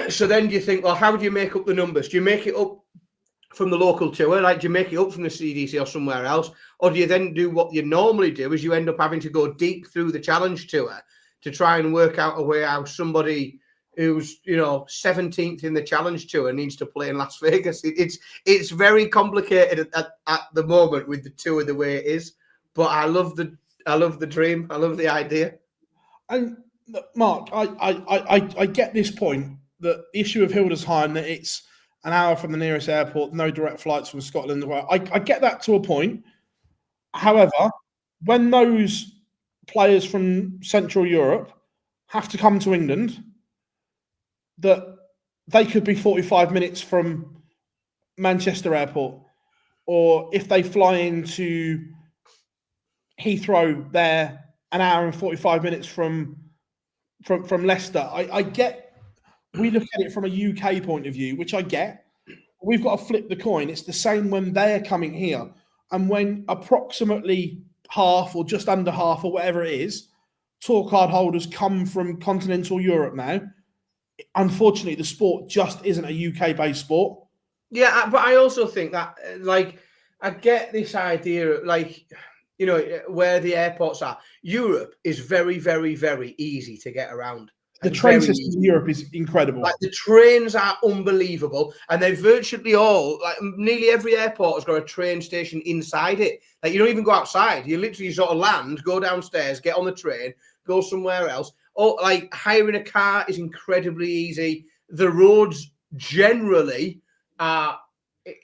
So then do you think, well, how do you make up the numbers? Do you make it up from the local tour? Like, do you make it up from the CDC or somewhere else? Or do you then do what you normally do, is you end up having to go deep through the challenge tour to try and work out a way how somebody who's, 17th in the challenge tour needs to play in Las Vegas. It's very complicated at the moment with the tour the way it is. But I love the dream. I love the idea. And Mark, I get this point, that the issue of Hildesheim, that it's an hour from the nearest airport, no direct flights from Scotland. I get that to a point. However, when those players from Central Europe have to come to England, that they could be 45 minutes from Manchester Airport, or if they fly into Heathrow, they're an hour and 45 minutes from Leicester. I get, we look at it from a UK point of view, which I get. We've got to flip the coin. It's the same when they're coming here. And when approximately half or just under half or whatever it is, tour card holders come from continental Europe now, unfortunately, the sport just isn't a UK-based sport. Yeah, but I also think that, I get this idea, where the airports are. Europe is very, very, very easy to get around. The train system in Europe is incredible. Like, the trains are unbelievable, and they virtually all, nearly every airport has got a train station inside it. Like, you don't even go outside. You literally sort of land, go downstairs, get on the train, go somewhere else. Or, hiring a car is incredibly easy. The roads generally are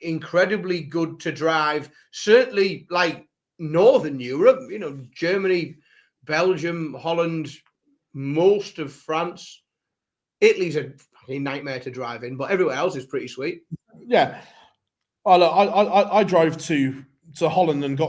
incredibly good to drive. Certainly, Northern Europe, Germany, Belgium, Holland, most of France. Italy's a fucking nightmare to drive in, but everywhere else is pretty sweet. Yeah. I drove to Holland and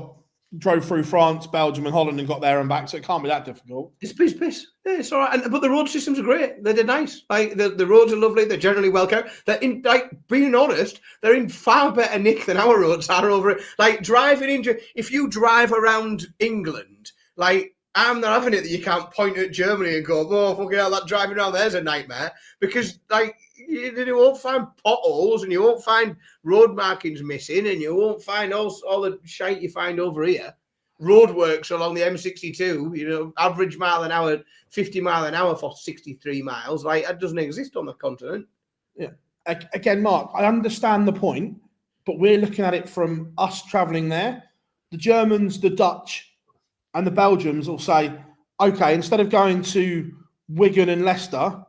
drove through France, Belgium, and Holland and got there and back, so it can't be that difficult. It's piss. Yeah, it's all right. But the road systems are great. They're nice. The roads are lovely. They're generally well kept. They're in, being honest, they're in far better nick than our roads are over it. Driving into, if you drive around England, I'm not having it that you can't point at Germany and go, oh, fucking hell, that driving around there's a nightmare. Because, you won't find potholes, and you won't find road markings missing, and you won't find all the shite you find over here. Roadworks along the M62, average mile an hour, 50 mile an hour for 63 miles. That doesn't exist on the continent. Yeah. Again, Mark, I understand the point, but we're looking at it from us travelling there. The Germans, the Dutch, and the Belgians will say, okay, instead of going to Wigan and Leicester,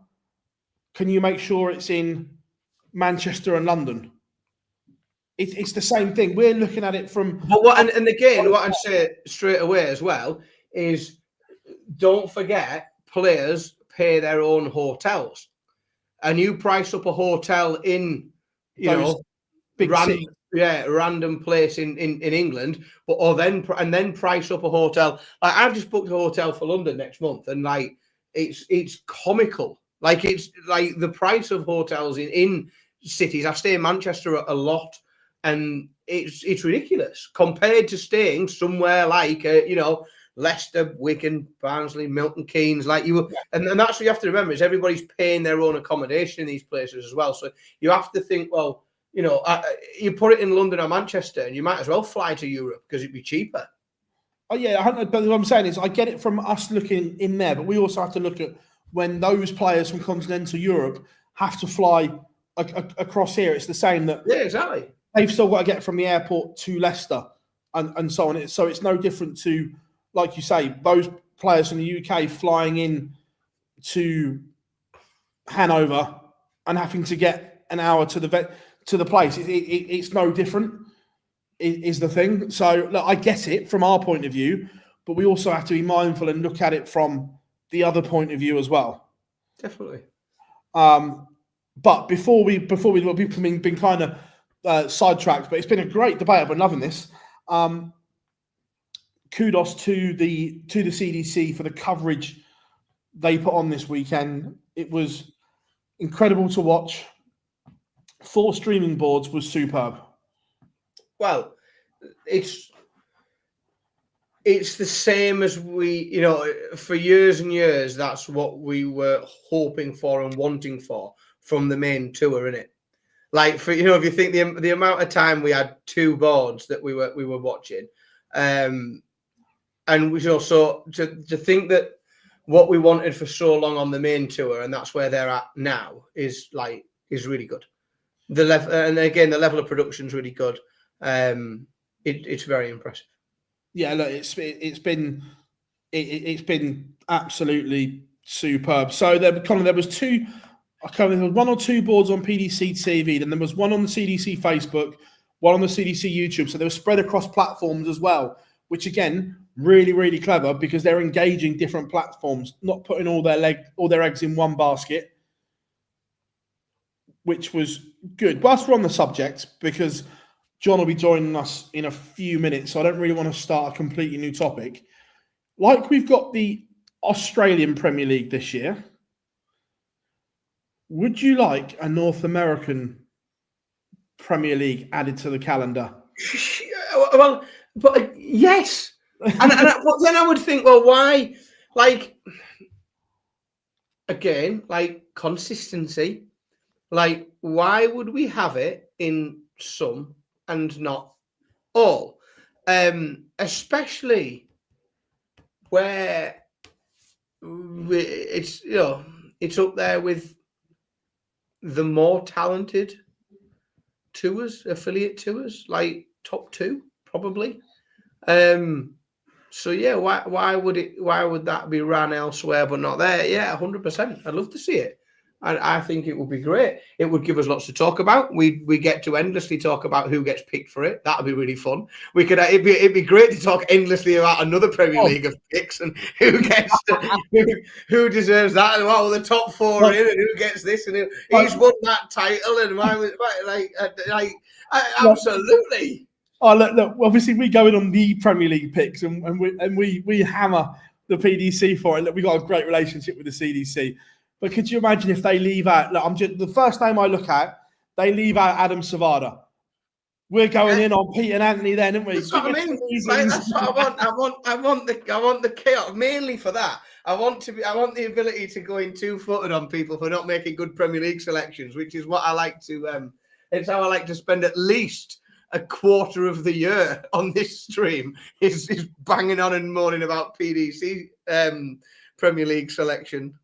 can you make sure it's in Manchester and London? It's the same thing. We're looking at it from... But what I'd say straight away as well is, don't forget, players pay their own hotels. And you price up a hotel in, big cities. Random place in England, and then price up a hotel. I've just booked a hotel for London next month, and it's comical. It's the price of hotels in cities. I stay in Manchester a lot, and it's ridiculous compared to staying somewhere Leicester, Wigan, Barnsley, Milton Keynes. And that's what you have to remember, is everybody's paying their own accommodation in these places as well. So you have to think, well, you put it in London or Manchester, and you might as well fly to Europe because it'd be cheaper. Oh yeah, but what I'm saying is, I get it from us looking in there, but we also have to look at when those players from continental Europe have to fly across here. It's the same that exactly. They've still got to get from the airport to Leicester and so on. So it's no different to like you say, those players from the UK flying in to Hanover and having to get an hour to the place, it's no different. Is the thing. So look, I get it from our point of view, but we also have to be mindful and look at it from the other point of view as well. Definitely. But before we've been kind of sidetracked, but it's been a great debate. I've been loving this. Kudos to the CDC for the coverage they put on this weekend. It was incredible to watch. 4 streaming boards was superb. Well, it's the same as we, for years and years, that's what we were hoping for and wanting for from the main tour, innit? Like, for if you think the amount of time we had 2 boards that we were watching, and we also to think that what we wanted for so long on the main tour, and that's where they're at now, is really good. The level, and again, the level of production is really good. It's very impressive. Yeah, look, it's been absolutely superb. So there was 2. There was 1 or 2 boards on PDC TV, then there was 1 on the CDC Facebook, 1 on the CDC YouTube. So they were spread across platforms as well, which again, really, really clever because they're engaging different platforms, not putting all their eggs in one basket, which was good. Whilst we're on the subject, because John will be joining us in a few minutes, so I don't really want to start a completely new topic. Like we've got the Australian Premier League this year, would you like a North American Premier League added to the calendar? Well, but yes. But then I would think, well, why? Like, again, like consistency. Like, why would we have it in some and not all? Especially where it's it's up there with the more talented tours, affiliate tours, like top 2 probably. So yeah, why would that be ran elsewhere but not there? Yeah, 100%. I'd love to see it. I think it would be great. It would give us lots to talk about. We get to endlessly talk about who gets picked for it. That'd be really fun. We could. It'd be great to talk endlessly about another Premier League of picks and who gets who deserves that and what were the top 4 in and who gets this and who's won that title and why was absolutely. Oh look! Obviously, we go in on the Premier League picks, and we hammer the PDC for it. Look, we got a great relationship with the CDC. But could you imagine if they leave out? Look, the first name I look at, they leave out Adam Savada. We're going in on Pete and Anthony then, aren't we? That's what I mean. Like, that's what I want the chaos mainly for that. I want the ability to go in 2-footed on people for not making good Premier League selections, which is what I like to. It's how I like to spend at least a quarter of the year on this stream is banging on and moaning about PDC Premier League selection.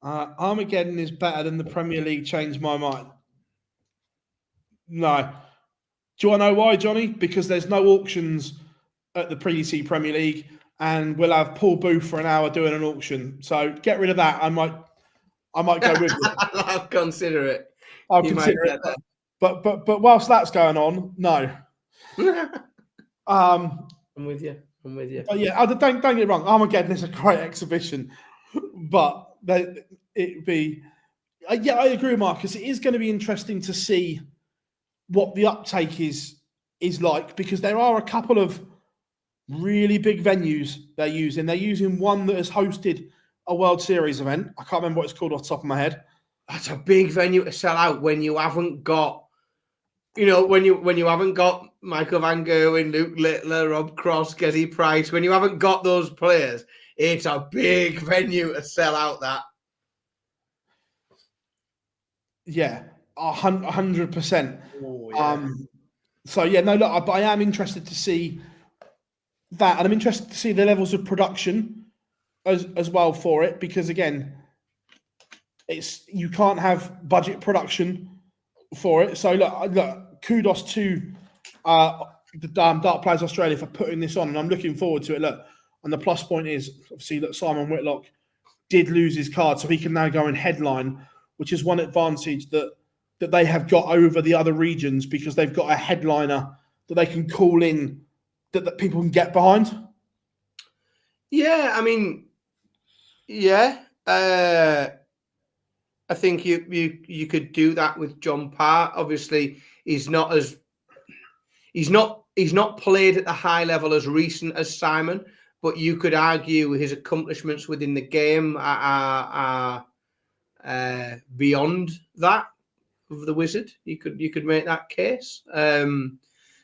Armageddon is better than the Premier League. Changed my mind. No. Do you want to know why, Johnny? Because there's no auctions at the PDC Premier League, and we'll have Paul Booth for an hour doing an auction. So get rid of that. I might go with you. I'll consider it. I'll consider it. But whilst that's going on, no. I'm with you. But yeah, don't get me wrong. Armageddon is a great exhibition, but it'd be. Yeah, I agree, Marcus. It is going to be interesting to see what the uptake is like, because there are a couple of really big venues they're using. They're using one that has hosted a World Series event. I can't remember what it's called off the top of my head. That's a big venue to sell out when you haven't got, when you haven't got Michael Van Gerwen, Luke Littler, Rob Cross, Gezi Price. When you haven't got those players, it's a big venue to sell out that. Yeah, 100%. Oh, yeah. So yeah, no, look, but I am interested to see that, and I'm interested to see the levels of production as well for it, because again, you can't have budget production for it. So look, kudos to the Dart Players Australia for putting this on, and I'm looking forward to it. Look, and the plus point is obviously that Simon Whitlock did lose his card, so he can now go and headline, which is one advantage that they have got over the other regions, because they've got a headliner that they can call in that people can get behind. Yeah, I mean, yeah. I think you could do that with John Parr. Obviously, he's not played at the high level as recent as Simon, but you could argue his accomplishments within the game are beyond that of the Wizard. You could make that case.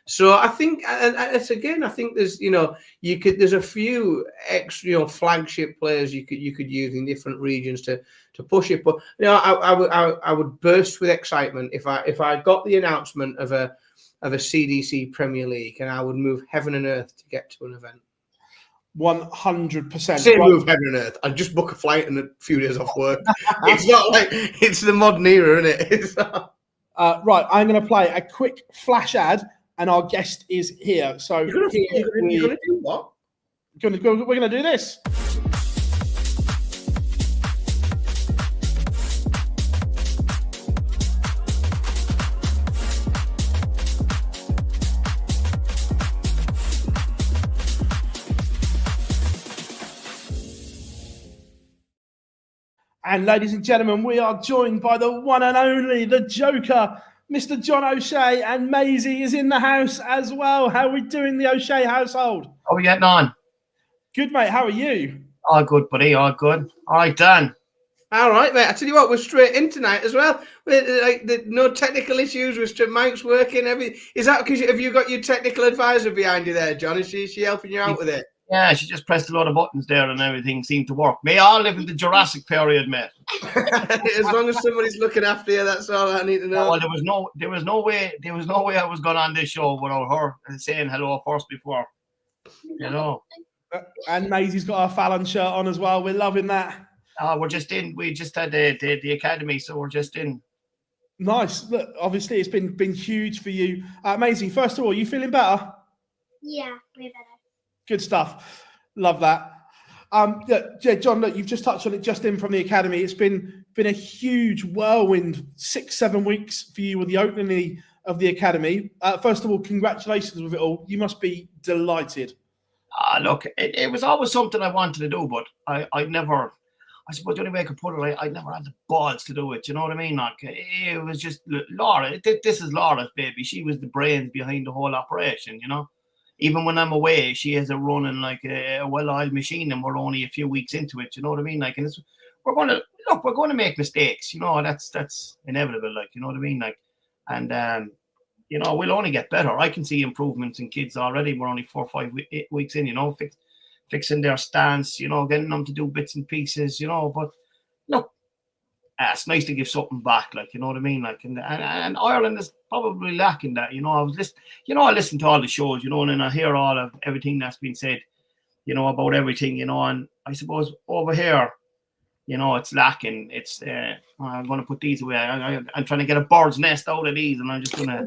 So I think, and it's again, I think there's there's a few extra flagship players you could use in different regions to push it. But I would burst with excitement if I got the announcement of a CDC Premier League, and I would move heaven and earth to get to an event. 100%. Say move heaven and earth. I'd just book a flight and a few days off work. It's not like it's the modern era, isn't it? It's not... Right, I'm going to play a quick flash ad, and our guest is here. So you're going to do what? We're going to do this. And ladies and gentlemen, we are joined by the one and only, the Joker, Mr. John O'Shea, and Maisie is in the house as well. How are we doing, the O'Shea household? How are we getting on? Good, mate. How are you? All good, buddy. All good. All right, Dan. All right, mate. I tell you what, we're straight in tonight as well. No technical issues. Mike's working. Is that because have you got your technical advisor behind you there, John? Is she helping you out with it? Yeah, she just pressed a lot of buttons there and everything seemed to work. May all live in the Jurassic period, mate. As long as somebody's looking after you, that's all I need to know. Well, there was no way I was going on this show without her saying hello first before. And Maisie's got her Fallon shirt on as well. We're loving that. We're just in. We just had the academy, so we're just in. Nice. Look, obviously it's been huge for you. Maisie, first of all, you feeling better? Yeah, way better. Good stuff. Love that. Yeah, John, look, you've just touched on it just in from the academy. It's been a huge whirlwind 6-7 weeks for you with the opening of the academy. First of all, congratulations with it all. You must be delighted. Look, it was always something I wanted to do, but I never, I suppose the only way I could put it, I never had the balls to do it. You know what I mean? Like, it was just Laura. This is Laura's baby. She was the brains behind the whole operation, you know? Even when I'm away, she has it running like a well-oiled machine, and we're only a few weeks into it. You know what I mean? Like, and we're going to make mistakes. You know, that's inevitable. Like, you know what I mean? Like, and we'll only get better. I can see improvements in kids already. We're only 4 or 5 weeks in. You know, fixing their stance. You know, getting them to do bits and pieces. You know, but look, it's nice to give something back. Like, you know what I mean? Like, and Ireland is probably lacking that. You know, I listen to all the shows, you know, and then I hear all of everything that's been said, you know, about everything, you know, and I suppose over here, you know, it's lacking. It's I'm going to put these away. I'm trying to get a bird's nest out of these, and I'm just going to.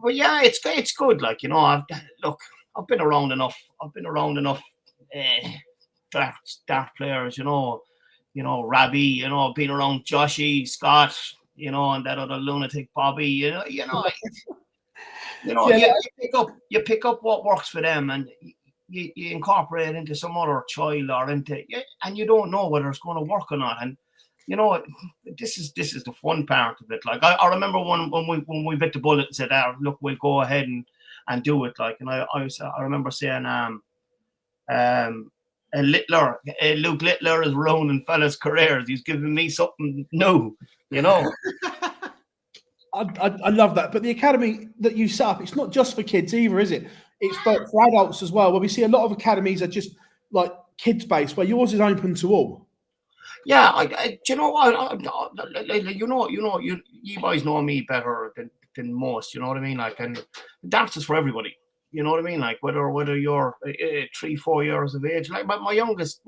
But yeah, it's good. Like, you know, I've been around enough. Dart players, you know, Rabbi, you know, being around Joshy, Scott, you know, and that other lunatic Bobby, you know, yeah. you pick up what works for them, and you incorporate it into some other child or into, and you don't know whether it's going to work or not. And you know, this is the fun part of it. Like, I remember when we bit the bullet and said, look, we'll go ahead and do it. Like, and I remember saying, Luke Littler is ruining fellas' careers. He's giving me something new, you know. I love that. But the academy that you set up, it's not just for kids either, is it? It's for adults as well. Where we see a lot of academies are just like kids based, where yours is open to all. Yeah, do you know what? You guys know me better than most. You know what I mean? Like, and darts is for everybody. You know what I mean? Like, whether you're 3-4 years of age, like my youngest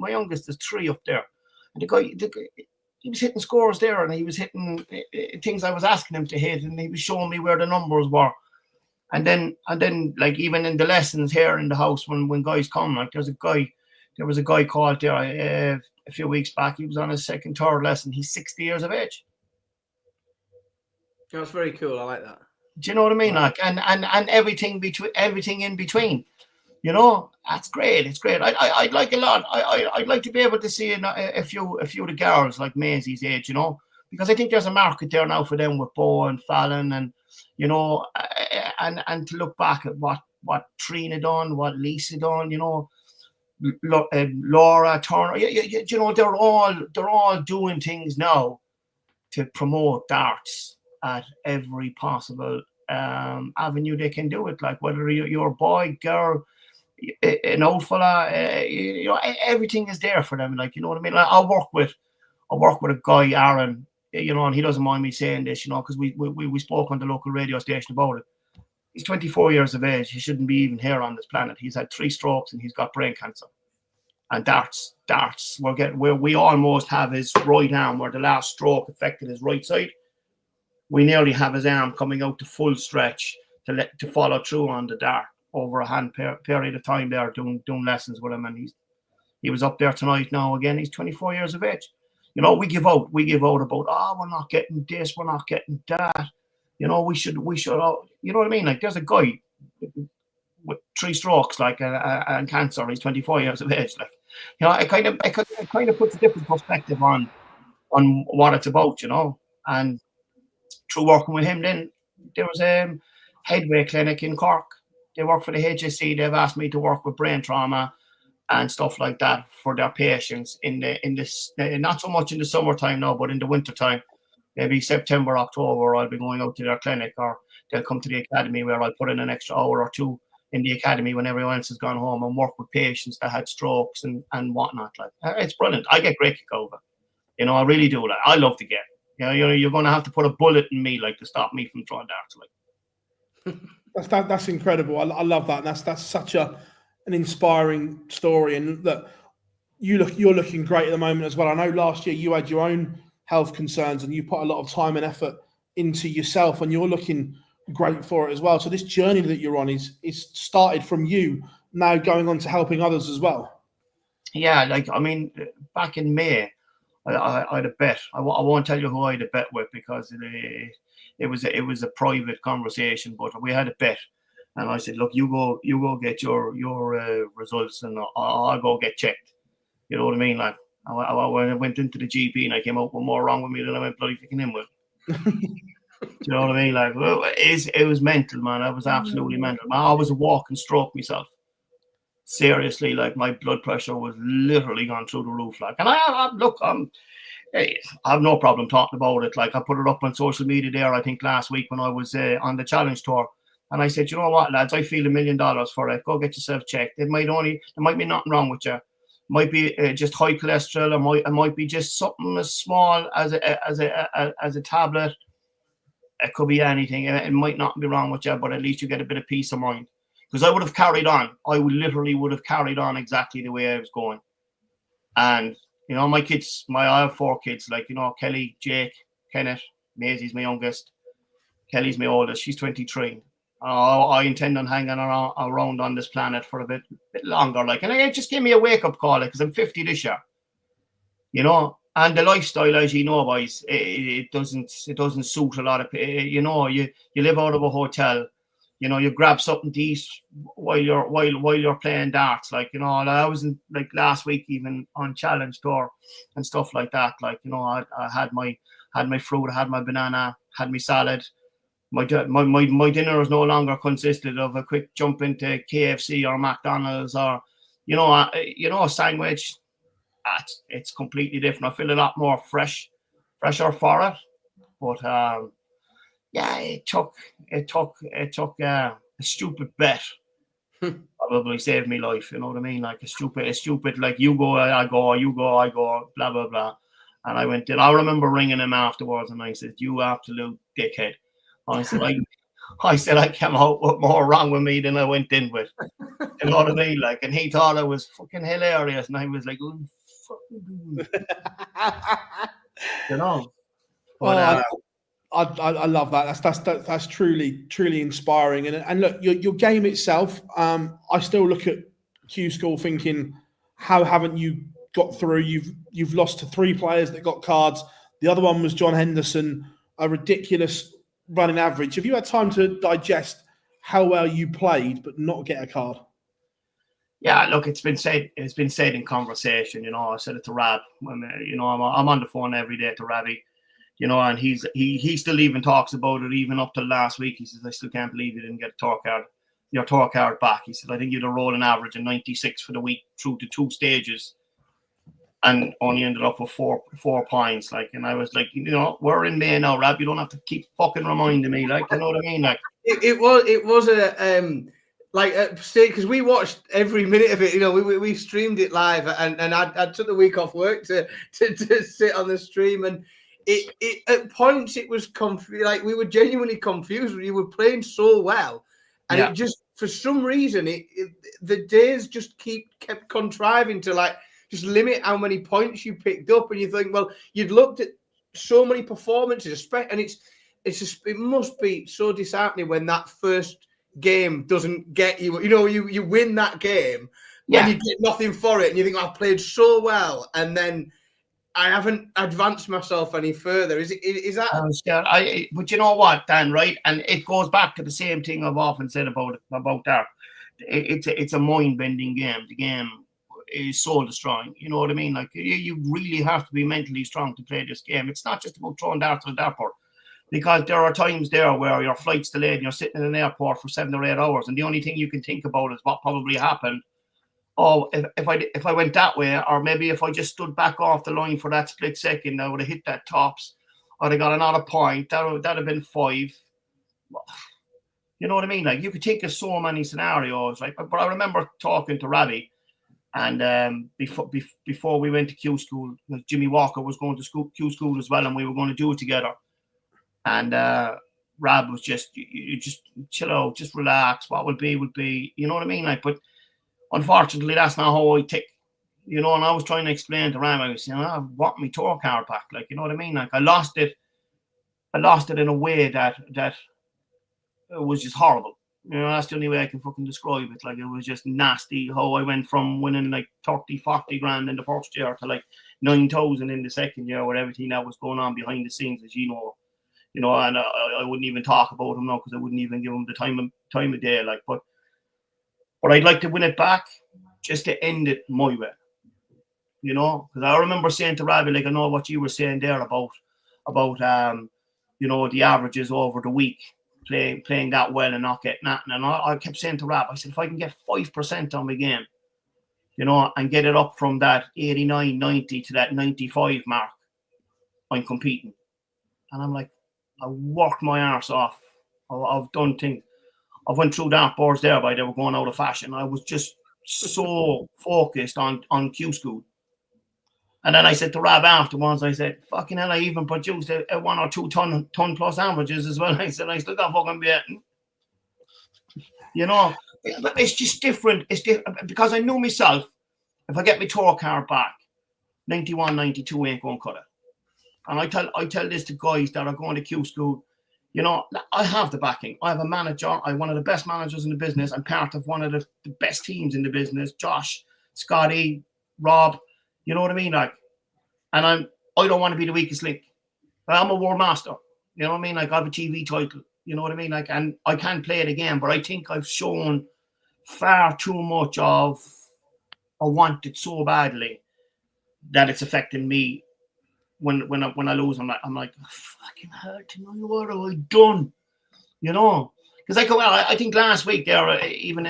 is 3 up there, and the guy he was hitting scores there, and he was hitting things I was asking him to hit, and he was showing me where the numbers were. And then, like even in the lessons here in the house, when guys come, like there was a guy called there a few weeks back. He was on his second, third lesson. He's 60 years of age. That's very cool. I like that. Do you know what I mean? Like, and everything in between. You know, that's great. It's great. I'd like a lot. I'd like to be able to see a few of the girls like Maisie's age, you know, because I think there's a market there now for them with Bo and Fallon, and you know, and to look back at what Trina done, what Lisa done, you know, Laura Turner. You know, they're all doing things now to promote darts at every possible avenue they can do it. Like whether you're a boy, girl, an old fella, you know, everything is there for them. Like, you know what I mean? Like, I work with a guy, Aaron, you know, and he doesn't mind me saying this, you know, because we spoke on the local radio station about it. He's 24 years of age. He shouldn't be even here on this planet. He's had 3 strokes and he's got brain cancer. And darts, we almost have his right arm where the last stroke affected his right side. We nearly have his arm coming out to full stretch to follow through on the dart over a hand period of time there doing lessons with him, and he was up there tonight now again. He's 24 years of age. You know, we give out about we're not getting this, we're not getting that. You know, we should you know what I mean? Like there's a guy with 3 strokes like and cancer. He's 24 years of age. Like, you know, it kind of puts a different perspective on what it's about, you know. And through working with him, then there was a Headway clinic in Cork. They work for the HSC. They've asked me to work with brain trauma and stuff like that for their patients in this, not so much in the summertime now, but in the wintertime, maybe September, October, I'll be going out to their clinic, or they'll come to the academy where I'll put in an extra hour or 2 in the academy when everyone else has gone home and work with patients that had strokes and whatnot. Like, it's brilliant. I get great kick over it. You know, I really do. Like, I love the game. You know, you're going to have to put a bullet in me, like, to stop me from throwing darts. Like, That's incredible. I love that. And that's such an inspiring story, and that you're looking great at the moment as well. I know last year you had your own health concerns and you put a lot of time and effort into yourself, and you're looking great for it as well. So this journey that you're on is started from you now going on to helping others as well. Yeah, like, I mean, back in May, I had a bet. I won't tell you who I had a bet with because it was a private conversation, but we had a bet, and I said, look, you go get your results, and I'll go get checked. You know what I mean? Like, when I went into the GP and I came out with more wrong with me than I went bloody picking him with. Do you know what I mean? Like, well, it was mental, man. I was absolutely mental. I was a walking stroke myself. Seriously, like, my blood pressure was literally gone through the roof. Like, and I have no problem talking about it. Like, I put it up on social media there, I think last week when I was on the challenge tour. And I said, you know what, lads, I feel $1 million for it. Go get yourself checked. There might be nothing wrong with you. It might be just high cholesterol. It might be just something as small as a tablet. It could be anything. It might not be wrong with you, but at least you get a bit of peace of mind. Because I would have carried on. I would have carried on exactly the way I was going. And, you know, my kids, I have 4 kids, like, you know, Kelly, Jake, Kenneth, Maisie's my youngest. Kelly's my oldest. She's 23. I intend on hanging around on this planet for a bit longer. Like, and it just gave me a wake-up call, because I'm 50 this year. You know, and the lifestyle, as you know, boys, it doesn't suit a lot of people. You know, you live out of a hotel. You know, you grab something to eat while you're playing darts. Like, you know, I was in, like, last week even on challenge tour and stuff like that. Like, you know, I had my fruit, I had my banana, had my salad. My dinner is no longer consisted of a quick jump into KFC or McDonald's or, you know, a sandwich. It's completely different. I feel a lot more fresher for it. But yeah, it took a stupid bet. Probably saved me life. You know what I mean? Like a stupid, like, you go, I go, you go, I go, blah blah blah. And I went in. I remember ringing him afterwards, and I said, "You absolute dickhead." I said I came out with more wrong with me than I went in with. You know what I mean? Like, and he thought I was fucking hilarious, and I was like, "Oh, fucking." you know. Oh, But I love that. That's truly inspiring. And look, your game itself. I still look at Q School thinking, how haven't you got through? You've lost to 3 players that got cards. The other one was John Henderson, a ridiculous running average. Have you had time to digest how well you played but not get a card? yeah, look, it's been said in conversation. You know, I said it to Rab. You know, I'm on the phone every day to Rabby. You know, and he still even talks about it even up to last week. He says, I still can't believe you didn't get your tour card back. He said, I think you'd have rolled an average of 96 for the week through to 2 stages and only ended up with four points. Like, and I was like, you know, we're in May now, Rab. You don't have to keep fucking reminding me. Like, you know what I mean? Like, it was a like because we watched every minute of it. You know, we streamed it live, and I took the week off work to sit on the stream, and it at points it was like we were genuinely confused. You were playing so well, and it just for some reason the days just kept contriving to like just limit how many points you picked up, and you think, well, you'd looked at so many performances, and it must be so disheartening when that first game doesn't get you. You know, you win that game and you get nothing for it, and you think, I played so well, and then I haven't advanced myself any further. Is that? I'm scared. But you know what, Dan? Right, and it goes back to the same thing I've often said about that. It's a mind-bending game. The game is soul destroying. You know what I mean? Like you really have to be mentally strong to play this game. It's not just about throwing darts at the dartboard, because there are times there where your flight's delayed and you're sitting in an airport for 7 or 8 hours, and the only thing you can think about is what probably happened. Oh, if I went that way, or maybe if I just stood back off the line for that split second, I would have hit that tops, or I got another point. That'd have been 5. You know what I mean? Like you could think of so many scenarios. Like, but I remember talking to Rabbi, and before we went to Q School, Jimmy Walker was going to Q School as well, and we were going to do it together. And Rab was just, you just chill out, just relax. What will be. You know what I mean? Like, but unfortunately, that's not how I tick. You know, and I was trying to explain to Rab, I was saying, I want my tour card back. Like, you know what I mean? Like, I lost it in a way that it was just horrible. You know, that's the only way I can fucking describe it. Like, it was just nasty how I went from winning like 30, 40 grand in the first year to like 9,000 in the second year, with everything that was going on behind the scenes, as you know. You know, and I wouldn't even talk about him now because I wouldn't even give him the time of day. Like, but I'd like to win it back just to end it my way. You know, because I remember saying to Rabbi, like, I know what you were saying there about you know, the averages over the week, playing that well and not getting nothing. And I kept saying to Rabbi, I said, if I can get 5% on my game, you know, and get it up from that 89, 90 to that 95 mark, I'm competing. And I'm like, I worked my arse off. I've done things. I went through dartboards there, but they were going out of fashion. I was just so focused on Q School. And then I said to Rab afterwards, I said, fucking hell, I even produced a 1 or 2 ton plus averages as well. I said, I still got fucking betting. You know, it's just different. It's different because I knew myself, if I get my tour card back, 91, 92 ain't going to cut it. And I tell this to guys that are going to Q School, you know, I have the backing. I have a manager. I'm one of the best managers in the business. I'm part of one of the best teams in the business. Josh, Scotty, Rob, you know what I mean? Like, and I don't want to be the weakest link. I'm a world master. You know what I mean? Like, I have a TV title. You know what I mean? Like, and I can play it again, but I think I've shown far too much of I want it so badly that it's affecting me. When I lose, I'm like, fucking hell, what have I done? You know, because I think last week there, even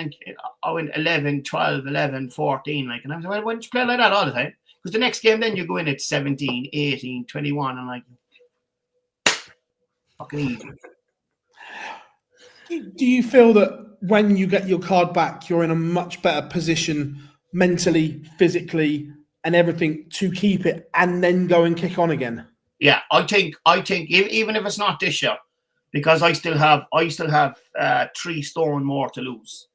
I went 11, 12, 11, 14, like, and I was like, well, why don't you play like that all the time? Because the next game, then you go in at 17, 18, 21, and like, fucking easy. Do you feel that when you get your card back, you're in a much better position mentally, physically, and everything to keep it and then go and kick on again? Yeah, I think even if it's not this year, because I still have 3 stone more to lose.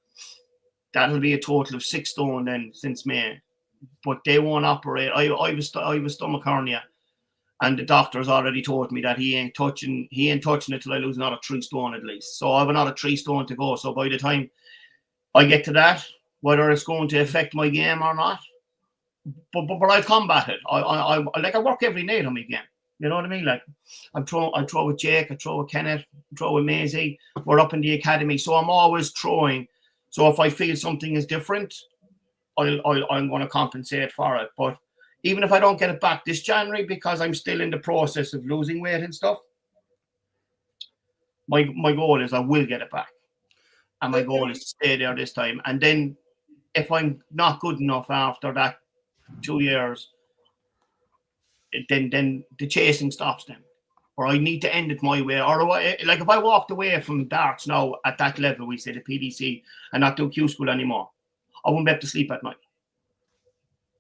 That'll be a total of 6 stone then since May, but they won't operate. I was stomach hernia, And the doctor's already told me that he ain't touching it till I lose another 3 stone at least. So I have another 3 stone to go. So by the time I get to that, whether it's going to affect my game or not, but I'll combat it. I work every night on my game. You know what I mean? Like I throw with Jake, I throw with Kenneth, I throw with Maisie. We're up in the academy, so I'm always throwing. So if I feel something is different, I'm going to compensate for it. But even if I don't get it back this January, because I'm still in the process of losing weight and stuff, my goal is I will get it back, and my goal is to stay there this time. And then if I'm not good enough after that 2 years, then the chasing stops then, or I need to end it my way. Or like if I walked away from darts now at that level, we say the PDC, and not do Q school anymore, I wouldn't be able to sleep at night.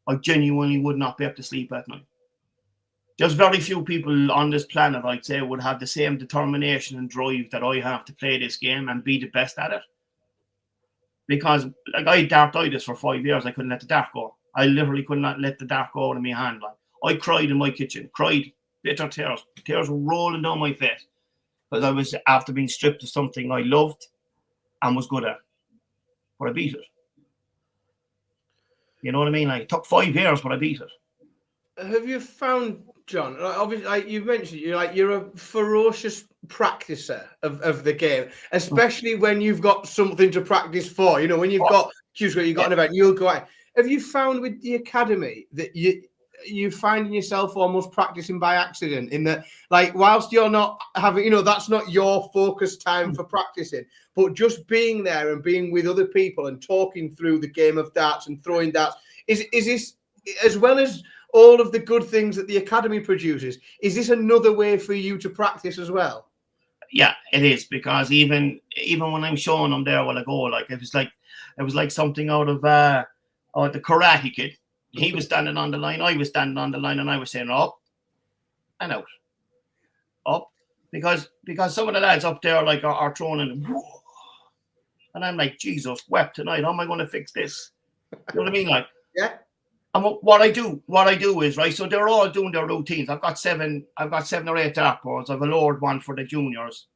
I genuinely would not be able to sleep at night. There's very few people on this planet, I'd say, would have the same determination and drive that I have to play this game and be the best at it. Because like I dartitis for 5 years, I couldn't let the dart go. I literally could not let the dart go out of my hand. Like, I cried in my kitchen, bitter tears. Tears were rolling down my face because I was after being stripped of something I loved and was good at. But I beat it. You know what I mean? Like, it took 5 years, but I beat it. Have you found, John? Obviously, like you've mentioned, you're a ferocious practicer of the game, especially when you've got something to practice for. You know, when you've got an event, you'll go out. Have you found with the academy that you finding yourself almost practicing by accident, in that, like, whilst you're not having, that's not your focus time for practicing, but just being there and being with other people and talking through the game of darts and throwing darts, is this, as well as all of the good things that the academy produces, is this another way for you to practice as well? Yeah, it is, because even when I'm showing them there while I go, like it was like something out of the Karate Kid. He was standing on the line, I was standing on the line, and I was saying up and out, up, because some of the lads up there like are throwing in, and I'm like, Jesus wept tonight. How am I going to fix this? You know what I mean? Like, yeah. And what I do is, right, so they're all doing their routines. I've got 7 or 8 dartboards. I've a lowered one for the juniors,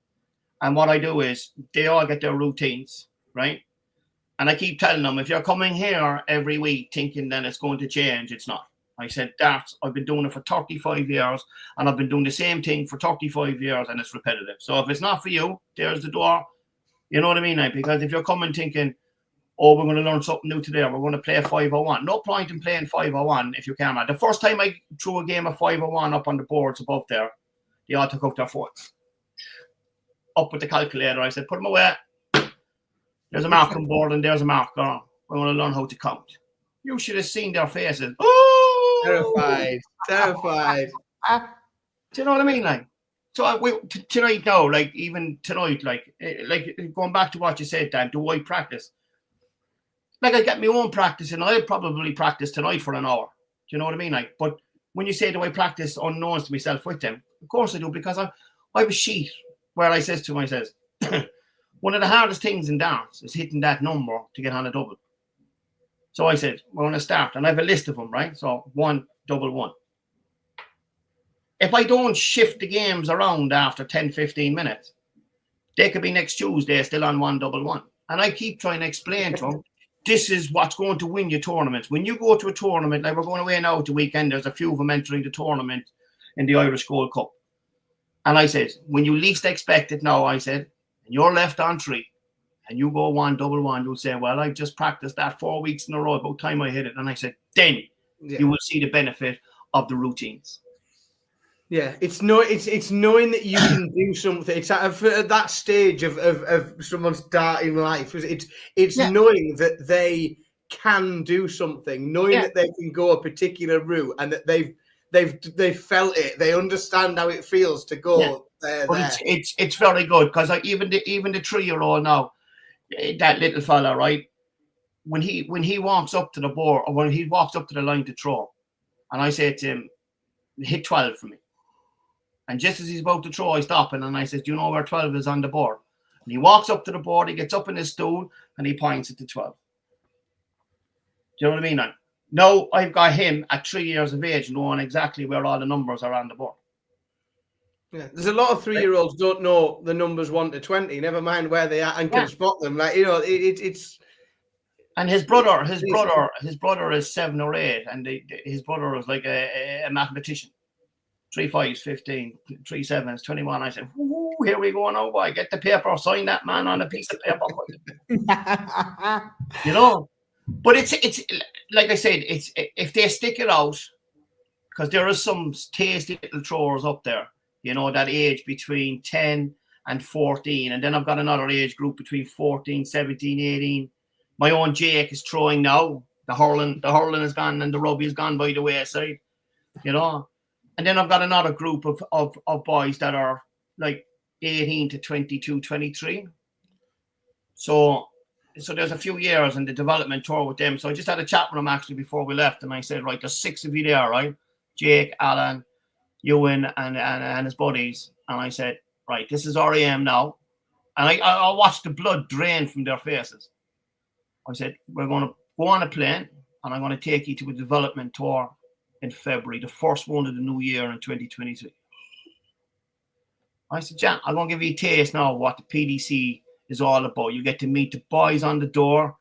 and what I do is they all get their routines, right? And I keep telling them, if you're coming here every week thinking that it's going to change, it's not. I said, darts, I've been doing it for 35 years, and I've been doing the same thing for 35 years, and it's repetitive. So if it's not for you, there's the door. You know what I mean? Like, because if you're coming thinking, oh, we're going to learn something new today, we're going to play 501. No point in playing 501 if you can't. The first time I threw a game of 501 up on the boards above there, they all took out their phones. Up with the calculator, I said, put them away. There's a marking board and there's a marker. We want to learn how to count. You should have seen their faces. Oh! Terrified. Do you know what I mean? Like, so tonight now, like even tonight, like going back to what you said, Dan, do I practice? Like, I get my own practice, and I'll probably practice tonight for an hour. Do you know what I mean? Like, but when you say, do I practice unknowns to myself with them? Of course I do, because I have a sheet where I says to myself, one of the hardest things in darts is hitting that number to get on a double. So I said, we're going to start, and I have a list of them, right? So 1, double 1. If I don't shift the games around after 10, 15 minutes, they could be next Tuesday still on 1, double 1. And I keep trying to explain to them, this is what's going to win you tournaments. When you go to a tournament, like we're going away now to weekend, there's a few of them entering the tournament in the Irish Gold Cup. And I said, when you least expect it now, I said, and you're left on 3, and you go 1, double 1, you'll say, well, I just practiced that 4 weeks in a row, about time I hit it. And I said, then you will see the benefit of the routines. Yeah, it's knowing that you can do something. It's at that stage of someone's darting life. It's knowing that they can do something, knowing that they can go a particular route, and that they've felt it. They understand how it feels to go there. But it's very good, because even the 3-year-old now, that little fella, right? When he walks up to the board, or when he walks up to the line to throw, and I say to him, hit 12 for me. And just as he's about to throw, I stop him and I says, do you know where 12 is on the board? And he walks up to the board, he gets up in his stool, and he points at the 12. Do you know what I mean? Now I've got him at 3 years of age knowing exactly where all the numbers are on the board. Yeah, there's a lot of 3-year-olds don't know the numbers 1 to 20. Never mind where they are and can spot them. Like it's. And his brother is 7 or 8, and his brother was like a mathematician. 3 5s, 15, 3 7s, 21. I said, "Ooh, here we go now, boy. Get the paper, sign that man on a piece of paper." You know, but it's like I said, it's if they stick it out, because there are some tasty little throwers up there. You know, that age between 10 and 14, and then I've got another age group between 14, 17, 18. My own Jake is throwing now. The hurling is gone, and the rugby is gone by the wayside. You know. And then I've got another group of boys that are like 18 to 22, 23. So there's a few years in the development tour with them. So I just had a chat with them actually before we left. And I said, right, there's 6 of you there, right? Jake, Alan, Ewan, and his buddies. And I said, right, this is REM now. And I watched the blood drain from their faces. I said, we're going to go on a plane and I'm going to take you to a development tour in February, the first one of the new year in 2022. I said, Jan, I'm going to give you a taste now of what the PDC is all about. You get to meet the boys on the door.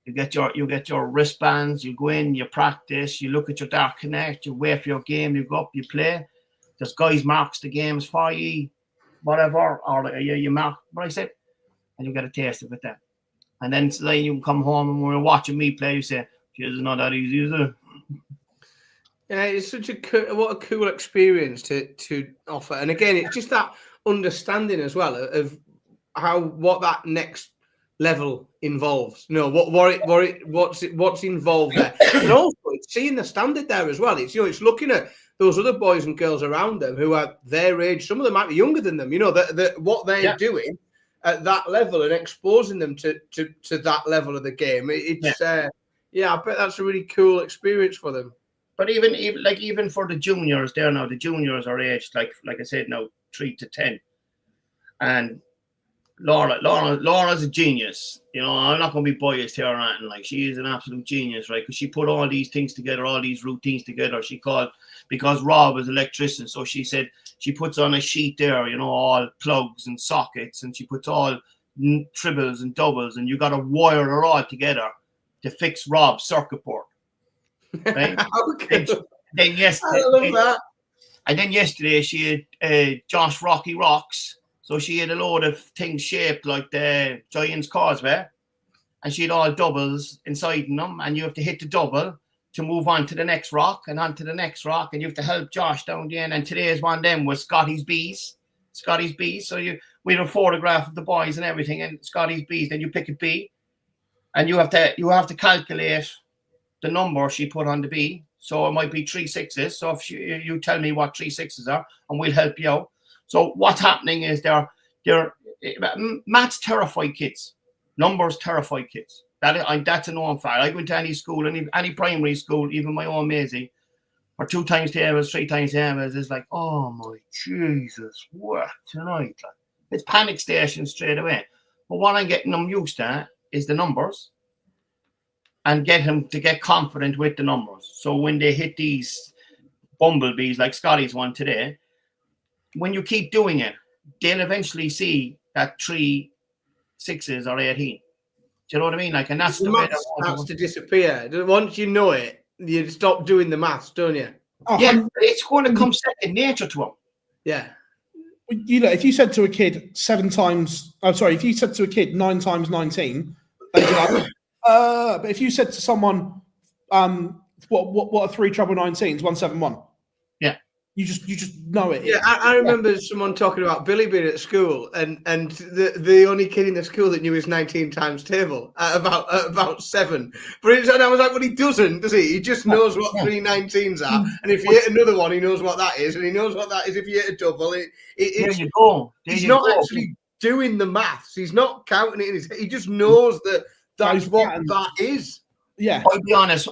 You get your wristbands. You go in, you practice. You look at your Dart Connect. You wait for your game. You go up, you play. There's guys marks the games for you, whatever, or you mark. But I said, and you get a taste of it then. And then you can come home and when you're watching me play, you say, it's not that easy, is it? Yeah, it's such what a cool experience to offer, and again, it's just that understanding as well of what that next level involves. You know what's involved there, and also it's seeing the standard there as well. It's it's looking at those other boys and girls around them who are their age. Some of them might be younger than them. You know that what they're doing at that level and exposing them to that level of the game. It's I bet that's a really cool experience for them. But even for the juniors there now, the juniors are aged like I said now 3 to 10, and Laura's a genius. You know, I'm not going to be biased here or anything. Like she is an absolute genius, right? Because she put all these things together, all these routines together. She called because Rob is an electrician, so she said she puts on a sheet there, you know, all plugs and sockets, and she puts all triples and doubles, and you got to wire it all together to fix Rob's circuit board. Right? Okay. Then yesterday, I love that. And then yesterday she had Josh Rocky Rocks. So she had a load of things shaped like the Giant's Causeway, and she had all doubles inside in them, and you have to hit the double to move on to the next rock and on to the next rock, and you have to help Josh down the end. And today's one of them was Scotty's Bees. So we have a photograph of the boys and everything, and Scotty's Bees. Then you pick a bee, and you have to calculate the number she put on the bee. So it might be 3 6s. So if you tell me what 3 6s are, and we'll help you out. So what's happening is maths terrify kids. Numbers terrify kids. That's a known fact. I went to any school, any primary school, even my own Maisie, or 2 times tables, 3 times tables. It's like, oh my Jesus, what tonight? Like, it's panic station straight away. But what I'm getting them used to is the numbers, and get him to get confident with the numbers. So when they hit these bumblebees like Scotty's one today, when you keep doing it, they'll eventually see that 3 6s are 18. Do you know what I mean? Like, and that's the way that starts to disappear. Once you know it, you stop doing the maths, don't you? Yeah, it's going to come second nature to them. Yeah. You know, if you said to a kid if you said to a kid 9 times 19, they'd be like, but if you said to someone, what are 3 treble 19s? 171. Yeah. You just know it. Yeah, I remember someone talking about Billy being at school, and the only kid in the school that knew his 19 times table at about 7. But I was like, well, he doesn't, does he? He just knows what 3 19s are, and if you hit another one, he knows what that is, and he knows what that is if you hit a double. There you go. He's not actually doing the maths. He's not counting it in his head. He just knows that's what that is. Yeah, I'll be honest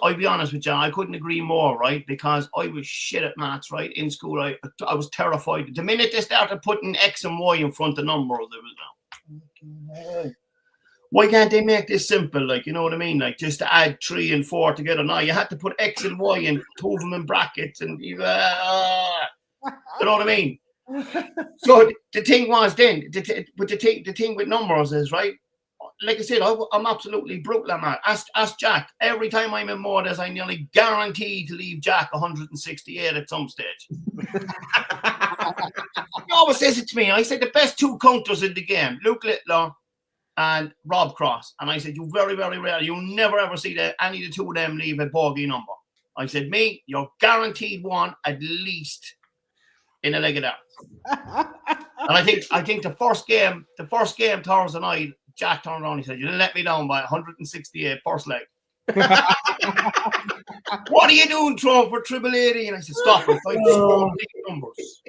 with you. I couldn't agree more, right? Because I was shit at maths, right? In school, I was terrified. The minute they started putting X and Y in front of numbers, it was Why can't they make this simple? Like, you know what I mean? Like, just to add 3 and 4 together. No, you had to put X and Y and 2 of them in brackets, and you know what I mean? So the thing was then, the thing with numbers is, right, like I said, I'm absolutely brutal, man. Ask Jack. Every time I'm in Mordes, I nearly guarantee to leave Jack 168 at some stage. He always says it to me. I said the best 2 counters in the game, Luke Littler and Rob Cross. And I said, you very, very rarely, you'll never ever see any of the 2 of them leave a bogey number. I said, me, you're guaranteed one at least in a leg of that. And I think the first game Thursday night, Jack turned around and he said, you didn't let me down by 168 first leg. What are you doing, throwing for triple 80? And I said, stop it. Numbers.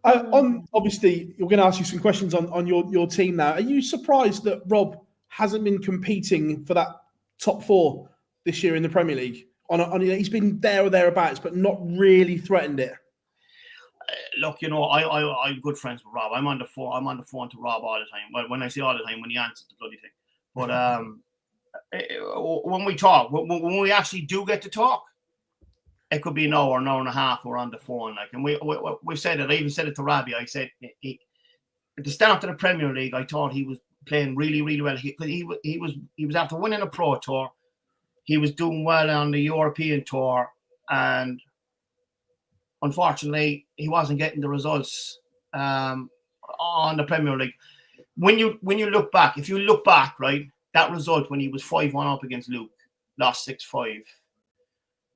Obviously, we're going to ask you some questions on your team now. Are you surprised that Rob hasn't been competing for that top 4 this year in the Premier League? He's been there or thereabouts, but not really threatened it. Look, you know, I'm good friends with Rob. I'm on the phone to Rob all the time. Well, when I say all the time, when he answers the bloody thing. But when we talk, when we actually do get to talk, it could be an hour and a half. We're on the phone, like, and we said it. I even said it to Robbie. I said at the start of the Premier League, I thought he was playing really, really well. He was after winning a Pro Tour. He was doing well on the European Tour, and unfortunately, he wasn't getting the results on the Premier League. When you look back, if you look back, right, that result when he was 5-1 up against Luke, lost 6-5.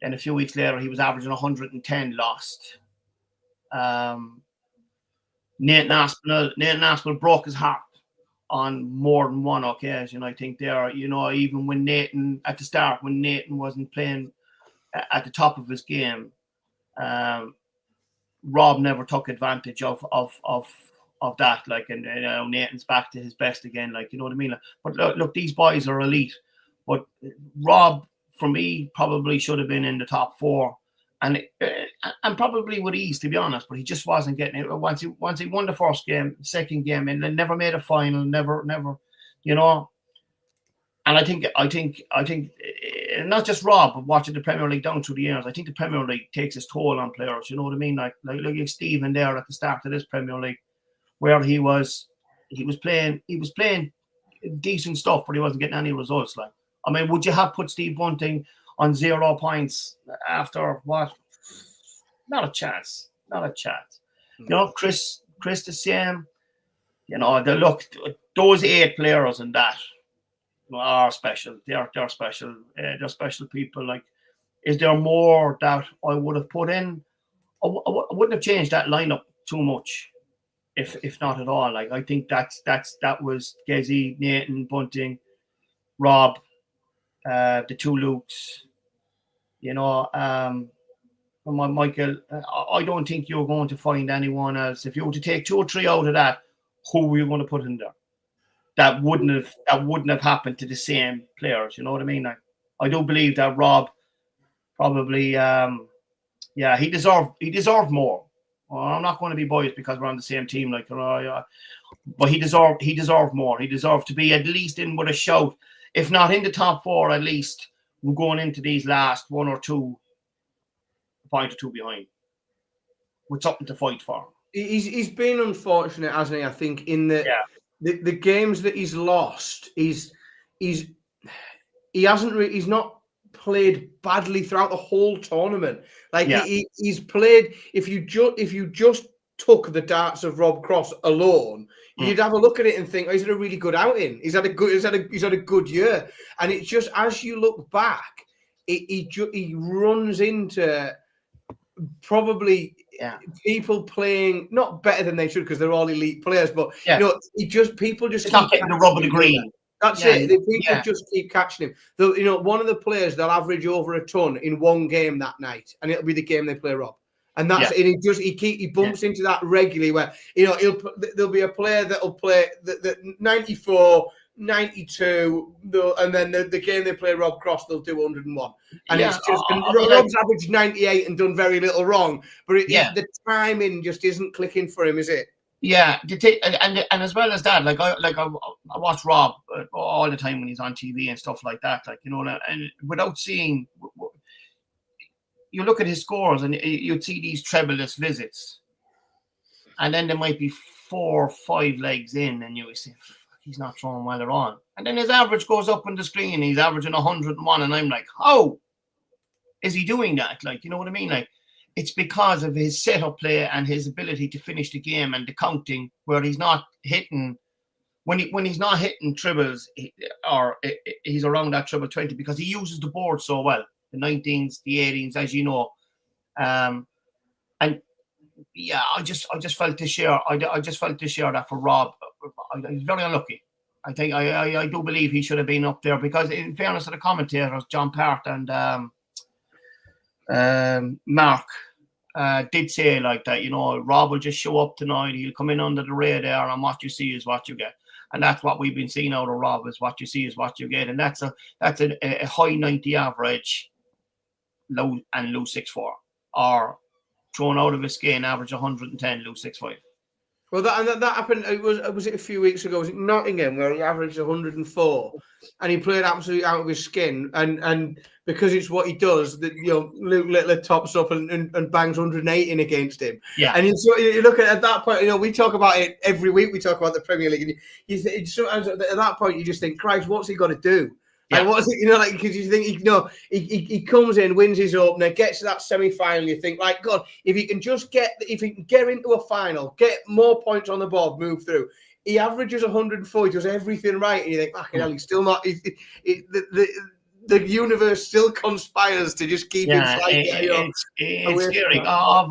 Then a few weeks later, he was averaging 110, lost. Nathan Aspinall broke his heart on more than one occasion. I think there, you know, even when Nathan, at the start, when Nathan wasn't playing at the top of his game, Rob never took advantage of that. Like, and you know, Nathan's back to his best again. Like, you know what I mean? But look, these boys are elite. But Rob, for me, probably should have been in the top 4, and probably with ease, to be honest. But he just wasn't getting it. Once he won the first game, second game, and then never made a final. Never, you know. And I think not just Rob, but watching the Premier League down through the years, I think the Premier League takes its toll on players. You know what I mean? Like Stephen there at the start of this Premier League, where he was playing decent stuff, but he wasn't getting any results. Like, I mean, would you have put Steve Bunting on 0 points after what? Not a chance. You know, Chris the same. You know, those 8 players and that are special. They're special. They're special people. Like, is there more that I would have put in? I wouldn't have changed that lineup too much, if not at all. Like, I think that was Gezi, Nathan, Bunting, Rob, the 2 Lukes. You know, Michael. I don't think you're going to find anyone else. If you were to take 2 or 3 out of that, who were you going to put in there? That wouldn't have happened to the same players. You know what I mean? Like, I do believe that Rob probably, he deserved more. Well, I'm not going to be biased because we're on the same team, like, but he deserved more. He deserved to be at least in with a shout, if not in the top 4, at least we're going into these last 1 or 2, a point or 2 behind, with something to fight for. He's been unfortunate, hasn't he? I think in the games that he's lost, he's not played badly throughout the whole tournament. Like, he's played. If you just took the darts of Rob Cross alone, you'd have a look at it and think, oh, he's had a really good outing. He's had a good year. And it's just, as you look back, he runs into probably people playing not better than they should because they're all elite players, but you know, people just keep getting the rub of the green. That's it. The people just keep catching him. You know, one of the players, they'll average over a ton in one game that night, and it'll be the game they play Rob. And that's it. He bumps into that regularly. Where, you know, there'll be a player that'll play the 94, 92, and then the game they play Rob Cross, they'll do 101. And it's just Rob's averaged 98 and done very little wrong, but the timing just isn't clicking for him, is it? Yeah, and as well as that, like I watch Rob all the time when he's on TV and stuff like that, like, you know, and without seeing, you look at his scores and you'd see these trebleless visits, and then there might be 4 or 5 legs in, and you would say, he's not throwing well at all. And then his average goes up on the screen, he's averaging 101, and I'm like, how is he doing that? Like, you know what I mean? Like, it's because of his setup play and his ability to finish the game and the counting, where he's not hitting, when he's not hitting triples, or he's around that triple 20, because he uses the board so well, the 19s, the 18s, as you know. And yeah, I just felt this year, I just felt this year that for Rob, he's very unlucky. I think I do believe he should have been up there, because in fairness to the commentators, John Part and Mark did say like that, you know, Rob will just show up tonight, he'll come in under the radar, and what you see is what you get. And that's what we've been seeing out of Rob, is what you see is what you get. And that's a high 90 average, low 6'4", or thrown out of his skin, average 110, low 6'5". Well, that happened. Was it a few weeks ago? Was it Nottingham, where he averaged 104, and he played absolutely out of his skin? And because it's what he does, that, you know, Luke Littler tops up and bangs 118 against him. Yeah. And you look at that point. You know, we talk about it every week. We talk about the Premier League, and you sometimes at that point you just think, Christ, what's he got to do? Yeah. And what's it, you know, like, because you think, you know, he comes in, wins his opener, gets to that semi-final. You think, like, God, if he can get into a final, get more points on the board, move through. He averages 104, he does everything right, and you think, fucking hell, he's still not. The universe still conspires to just keep him slightly. It's scary. I'll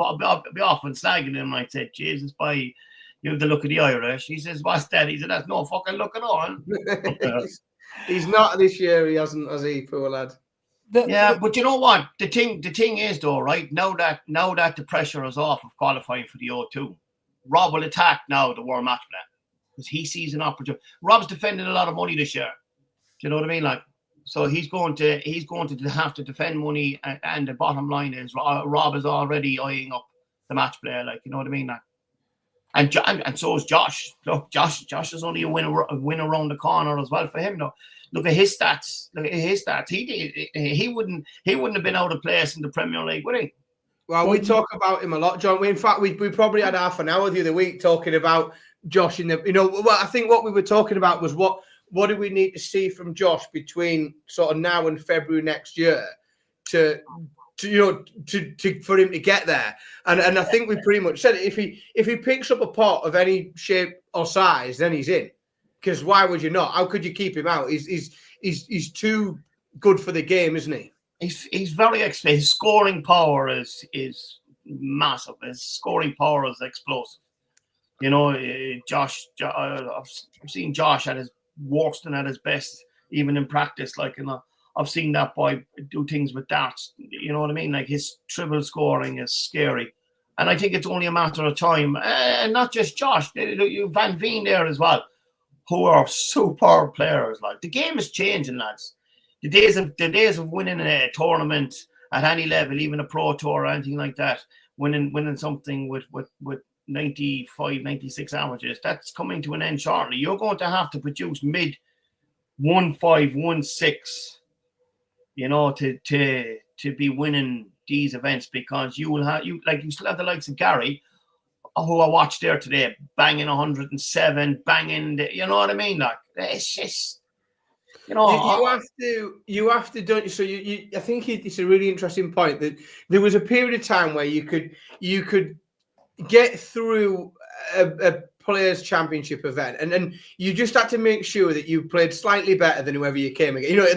be often slagging him. I said, Jesus, you have the look of the Irish. He says, what's that? He said, that's no fucking look at all. He's not this year. He hasn't, has he, poor lad? But you know what? The thing is, though, right now that the pressure is off of qualifying for the O2, Rob will attack now the World Match Play, because he sees an opportunity. Rob's defending a lot of money this year. Do you know what I mean? Like, so he's going to have to defend money, and the bottom line is Rob is already eyeing up the match play. Like, you know what I mean? Like, and so is Josh. Look, Josh is only a win around the corner as well for him, though. Look at his stats. He wouldn't have been out of place in the Premier League, would he? Well, we talk about him a lot, John. In fact, we probably had half an hour the other week talking about Josh in the. You know, well, I think what we were talking about was what do we need to see from Josh between sort of now and February next year to for him to get there. And I think we pretty much said it. If he picks up a pot of any shape or size, then he's in. Because why would you not? How could you keep him out? He's too good for the game, isn't he? He's very explosive. His scoring power is massive. His scoring power is explosive. You know, Josh. I've seen Josh at his worst and at his best, even in practice. Like, you know, I've seen that boy do things with darts. You know what I mean? Like, his triple scoring is scary, and I think it's only a matter of time. And not just Josh, you Van Veen there as well, who are superb players. Like, the game is changing, lads. The days of winning a tournament at any level, even a pro tour or anything like that, winning something with 95, 96 averages, that's coming to an end shortly. You're going to have to produce mid 1.5, 1.6, you know, to be winning these events, because you still have the likes of Gary, who I watched there today, banging 107, you know what I mean? Like, it's just, you know, you have to don't you? So you I think it's a really interesting point that there was a period of time where you could get through a players' championship event, and then you just had to make sure that you played slightly better than whoever you came against. You know,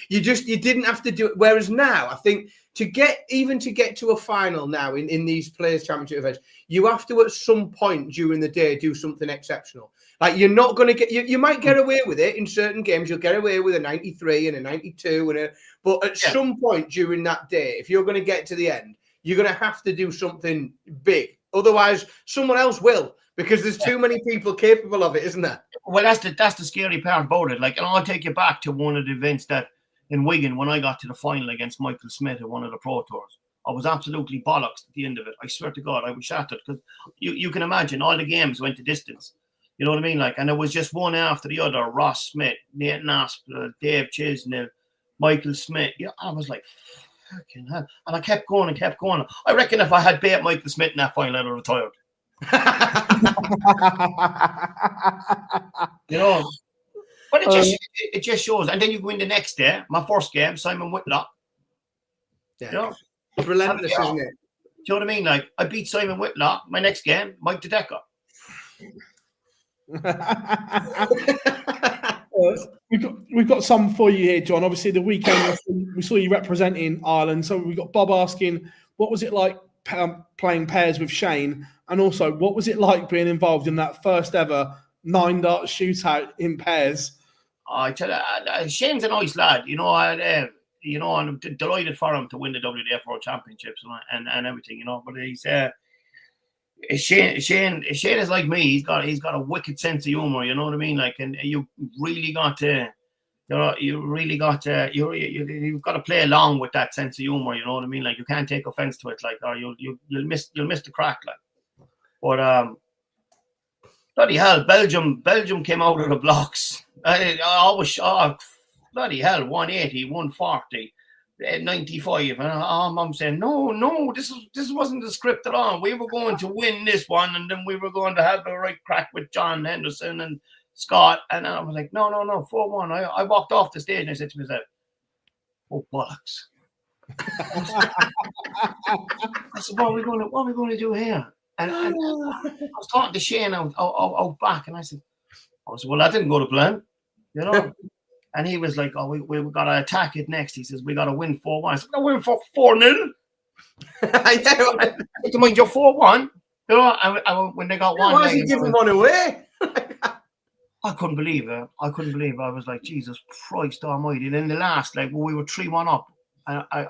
you didn't have to do it. Whereas now, I think to get to a final now in these players' championship events, you have to at some point during the day do something exceptional. Like, you're not going to get you might get away with it in certain games. You'll get away with a 93 and a 92 but at some point during that day, if you're going to get to the end, you're going to have to do something big. Otherwise, someone else will, because there's too many people capable of it, isn't there? Well, that's the scary part about it. Like, and I'll take you back to one of the events that in Wigan, when I got to the final against Michael Smith at one of the Pro Tours. I was absolutely bollocks at the end of it. I swear to God, I was shattered because you can imagine all the games went to distance. You know what I mean? Like, and it was just one after the other. Ross Smith, Nate Naspel, Dave Chisnell, Michael Smith. Yeah, I was like, fucking hell. And I kept going and kept going. I reckon if I had bet Michael Smith in that final, I'd have retired. You know? But it just shows. And then you go in the next day, my first game, Simon Whitlock. Yeah. You know? It's relentless, isn't it? Do you know what I mean? Like, I beat Simon Whitlock. My next game, Mike DeDecker. We've got some for you here, John. Obviously, the weekend we saw you representing Ireland. So we got Bob asking, what was it like playing pairs with Shane? And also, what was it like being involved in that first ever 9-dart shootout in pairs? I tell you, Shane's a nice lad. You know, and I'm delighted for him to win the WDF World Championships and everything. You know, but Shane is like me. He's got a wicked sense of humor. You know what I mean? Like, and you really got to, you've got to play along with that sense of humor. You know what I mean? Like, you can't take offense to it, like, or you'll miss the crack, like. But bloody hell, Belgium came out of the blocks. I was bloody hell, 180, 140. 95, and I'm saying no, this wasn't the script at all. We were going to win this one, and then we were going to have the right crack with John Henderson and Scott. And I was like, no, 4-1. I walked off the stage and I said to myself, oh bollocks. I said, what are we going to do here? And I was talking to Shane out back, and I said, well, that didn't go to plan, you know. And he was like, oh, we got to attack it next. He says, we got to win 4-1. I said, no, win for 4-0. To mind, you're 4-1. You know, and when they got one. Why is he giving one away? I couldn't believe it. I was like, Jesus Christ almighty. And in the last, like, we were 3-1 up. And I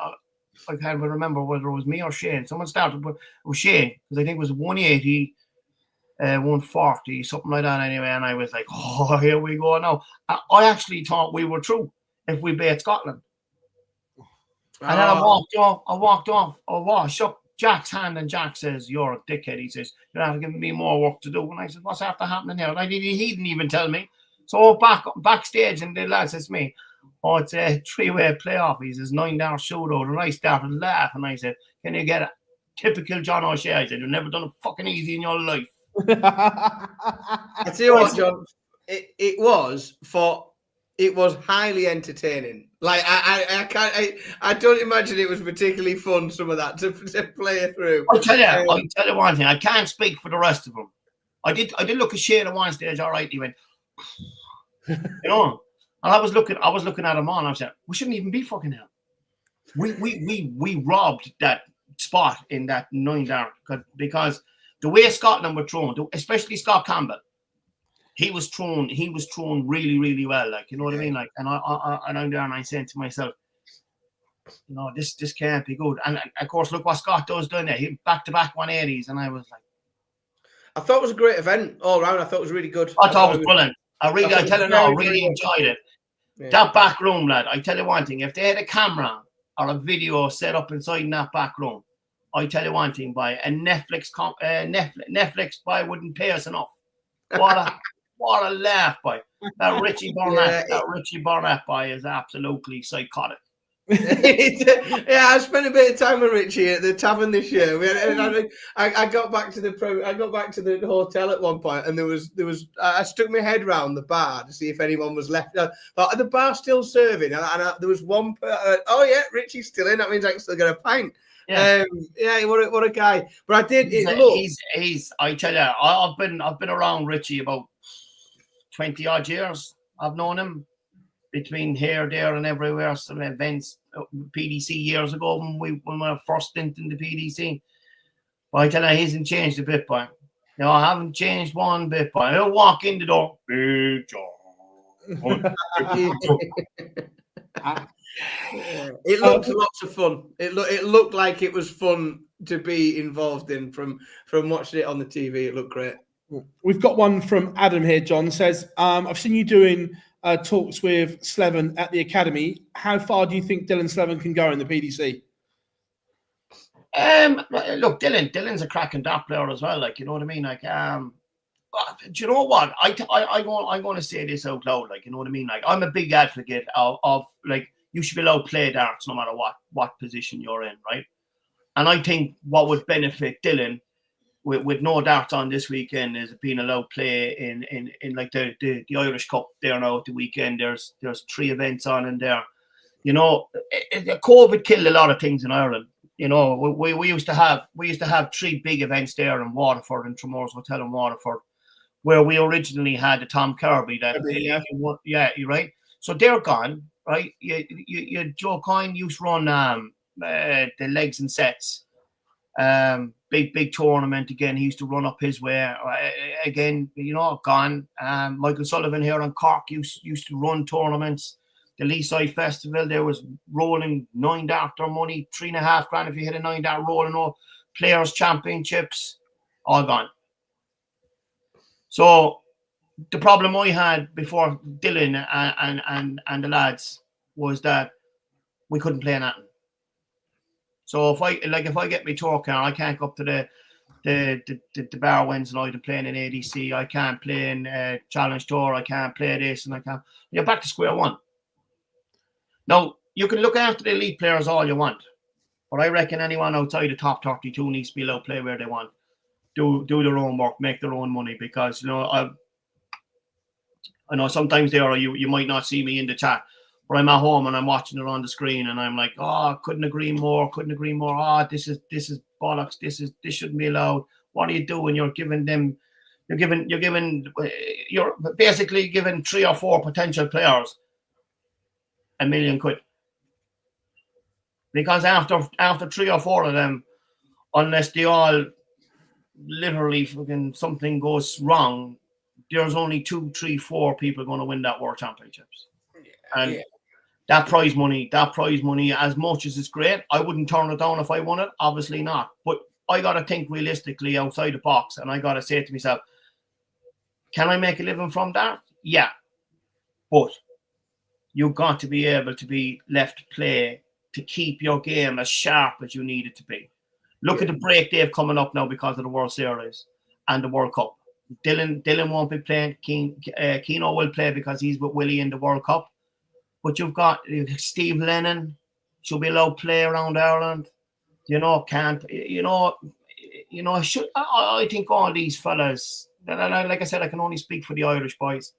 can't even remember whether it was me or Shane. Someone started, but it was Shane, because I think it was 180. 140, something like that anyway, and I was like, oh, here we go now. I actually thought we were through if we beat Scotland. And then I walked off. I shook Jack's hand, and Jack says, you're a dickhead. He says, you're not giving me more work to do. And I said, what's after happening here? And he didn't even tell me. So backstage, and the lad says to me, oh, it's a 3-way playoff. He says, 9-dart shootout. And I started laughing. And I said, can you get a typical John O'Shea? I said, you've never done a fucking easy in your life. I tell you what, John, it was highly entertaining. Like, I don't imagine it was particularly fun, some of that to play through. I'll tell you one thing. I can't speak for the rest of them. I did look at Shane at one stage. All right, he went, you know, and I was looking at him on. And I said, we shouldn't even be fucking hell. We robbed that spot in that 9-dart because the way Scotland were thrown, especially Scott Campbell, he was thrown really, really well. Like, you know what I mean? Like, and I'm there and I said to myself, you know, this can't be good. And of course, look what Scott does doing there. He back-to-back 180s, and I was like, I thought it was a great event all around. I thought it was really good. I thought it was brilliant. I really enjoyed it. Yeah. That back room, lad, I tell you one thing, if they had a camera or a video set up inside in that back room, I tell you one thing, boy, a Netflix boy wouldn't pay us enough. What a laugh, boy. That Richie Barnett boy is absolutely psychotic. Yeah, I spent a bit of time with Richie at the tavern this year. I got back to the hotel at one point, and there was I stuck my head round the bar to see if anyone was left. But the bar still serving, and there was one. Oh yeah, Richie's still in. That means I can still get a pint. Yeah, what a guy. But I did. He's. I tell you, I've been around Richie about 20 odd years. I've known him between here, there, and everywhere. Some events, PDC years ago when we were first stint in the PDC. But I tell you, he hasn't changed a bit, boy. No, I haven't changed one bit, boy. I'll walk in the door. Big John. It looked lots of fun. It looked like it was fun to be involved in. From watching it on the TV, it looked great. We've got one from Adam here. John says, I've seen you doing talks with Slevin at the academy. How far do you think Dylan Slevin can go in the PDC? Look, Dylan's a cracking dart player as well. Like, you know what I mean? Like, do you know what? I'm going to say this out loud. Like, you know what I mean? Like, I'm a big advocate of like, you should be allowed to play darts no matter what position you're in, right? And I think what would benefit Dylan with no darts on this weekend is being allowed to play in like the Irish Cup there now at the weekend. There's 3 events on in there. You know, COVID killed a lot of things in Ireland. You know, we used to have 3 big events there in Waterford, in Tremore's Hotel in Waterford, where we originally had the Tom Kirby. Yeah, you're right. So they're gone, right? You Joe Coyne used to run the legs and sets. Big tournament again. He used to run up his way again. You know, gone. Michael Sullivan here in Cork used to run tournaments. The Leaside Festival, there was rolling 9 darter money, 3.5 grand if you hit a 9 dart rolling. All players championships, all gone. So the problem I had before Dylan and the lads was that we couldn't play nothing. So if I get my tour car, I can't go up to the bar Wednesday night and play in an ADC. I can't play in Challenge Tour. I can't play this, and I can't. You're back to square one. Now you can look after the elite players all you want, but I reckon anyone outside the top 32 needs to be allowed to play where they want, do their own work, make their own money. Because you know, I know sometimes you might not see me in the chat, but I'm at home and I'm watching it on the screen, and I'm like, oh, couldn't agree more. Oh, this is bollocks. This shouldn't be allowed. What are you doing? You're basically giving 3 or 4 potential players £1 million. Because after 3 or 4 of them, unless they all literally fucking something goes wrong, there's only 2, 3, 4 people going to win that World Championships. And that prize money, as much as it's great, I wouldn't turn it down if I won it. Obviously not. But I got to think realistically outside the box, and I got to say to myself, can I make a living from that? Yeah. But you've got to be able to be left to play to keep your game as sharp as you need it to be. Look at the break they have coming up now because of the World Series and the World Cup. Dylan won't be playing. Keano will play because he's with Willie in the World Cup. But you've got Steve Lennon should be allowed to play around Ireland. You know, I think all these fellas, like I said, I can only speak for the Irish boys,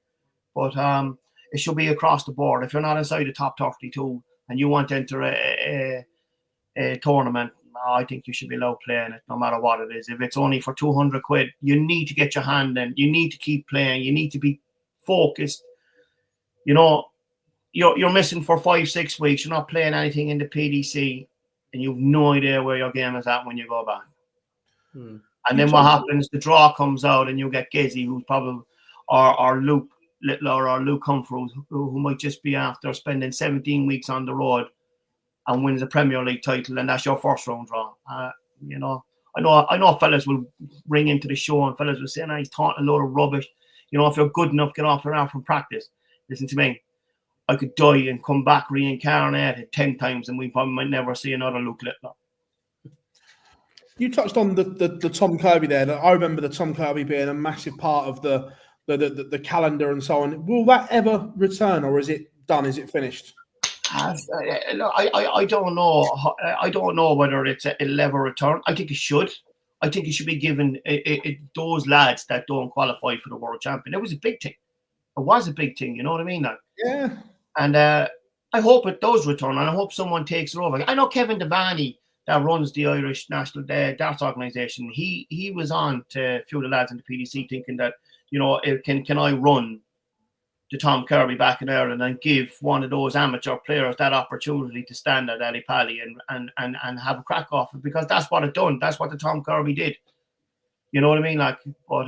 but it should be across the board. If you're not inside the top 32 and you want to enter a tournament, I think you should be allowed playing it no matter what it is. If it's only for 200 quid, you need to get your hand in. You need to keep playing. You need to be focused. You know, you're missing for 5-6 weeks. You're not playing anything in the PDC, and you've no idea where your game is at when you go back. And then what happens? The draw comes out, and you get Gizzy, who's probably or Luke Littler or Luke Humphreys, who might just be after spending 17 weeks on the road and wins a Premier League title, and that's your first round draw. You know, I know fellas will ring into the show and fellas will say, "No, he's talking a load of rubbish." You know, if you're good enough, get off and out from practice. Listen to me. I could die and come back reincarnated 10 times, and we probably might never see another Luke Littler. You touched on the Tom Kirby there. I remember the Tom Kirby being a massive part of the calendar and so on. Will that ever return, or is it done? Is it finished? I don't know. I don't know whether it'll ever return. I think it should. I think it should be given those lads that don't qualify for the World Champion. It was a big thing. It was a big thing. You know what I mean? Like, yeah. And I hope it does return, and I hope someone takes it over. I know Kevin Devaney, that runs the Irish National Darts Organisation. He was on to a few of the lads in the PDC thinking that, you know, can I run the Tom Kirby back in Ireland and give one of those amateur players that opportunity to stand at Ali Pally and have a crack off it, because that's what it done. That's what the Tom Kirby did. You know what I mean? Like, but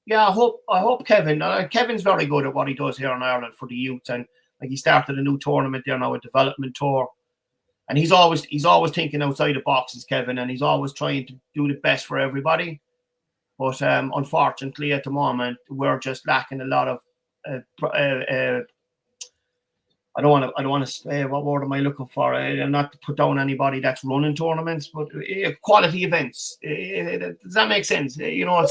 yeah, I hope Kevin's very good at what he does here in Ireland for the youth, and like he started a new tournament there now, a development tour. And he's always thinking outside the boxes, Kevin, and he's always trying to do the best for everybody. But unfortunately, at the moment, we're just lacking a lot of, I I don't want to say what word am I looking for? Not to put down anybody that's running tournaments, but quality events. Does that make sense? You know,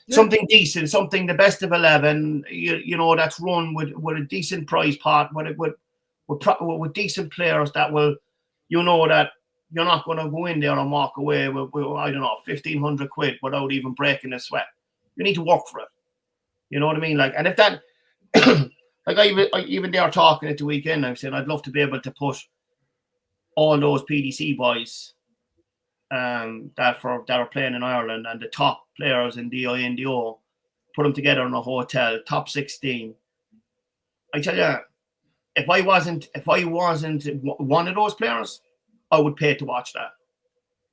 something decent, something the best of 11. You know, that's run with a decent prize pot, with decent players that will, you know, that you're not going to go in there and walk away with I don't know, 1,500 quid without even breaking a sweat. You need to work for it. You know what I mean? Like, and if that, like I even there talking at the weekend, I'm saying I'd love to be able to put all those PDC boys that are playing in Ireland and the top players in DI and DO, put them together in a hotel, top 16. I tell you, if I wasn't one of those players, I would pay to watch that,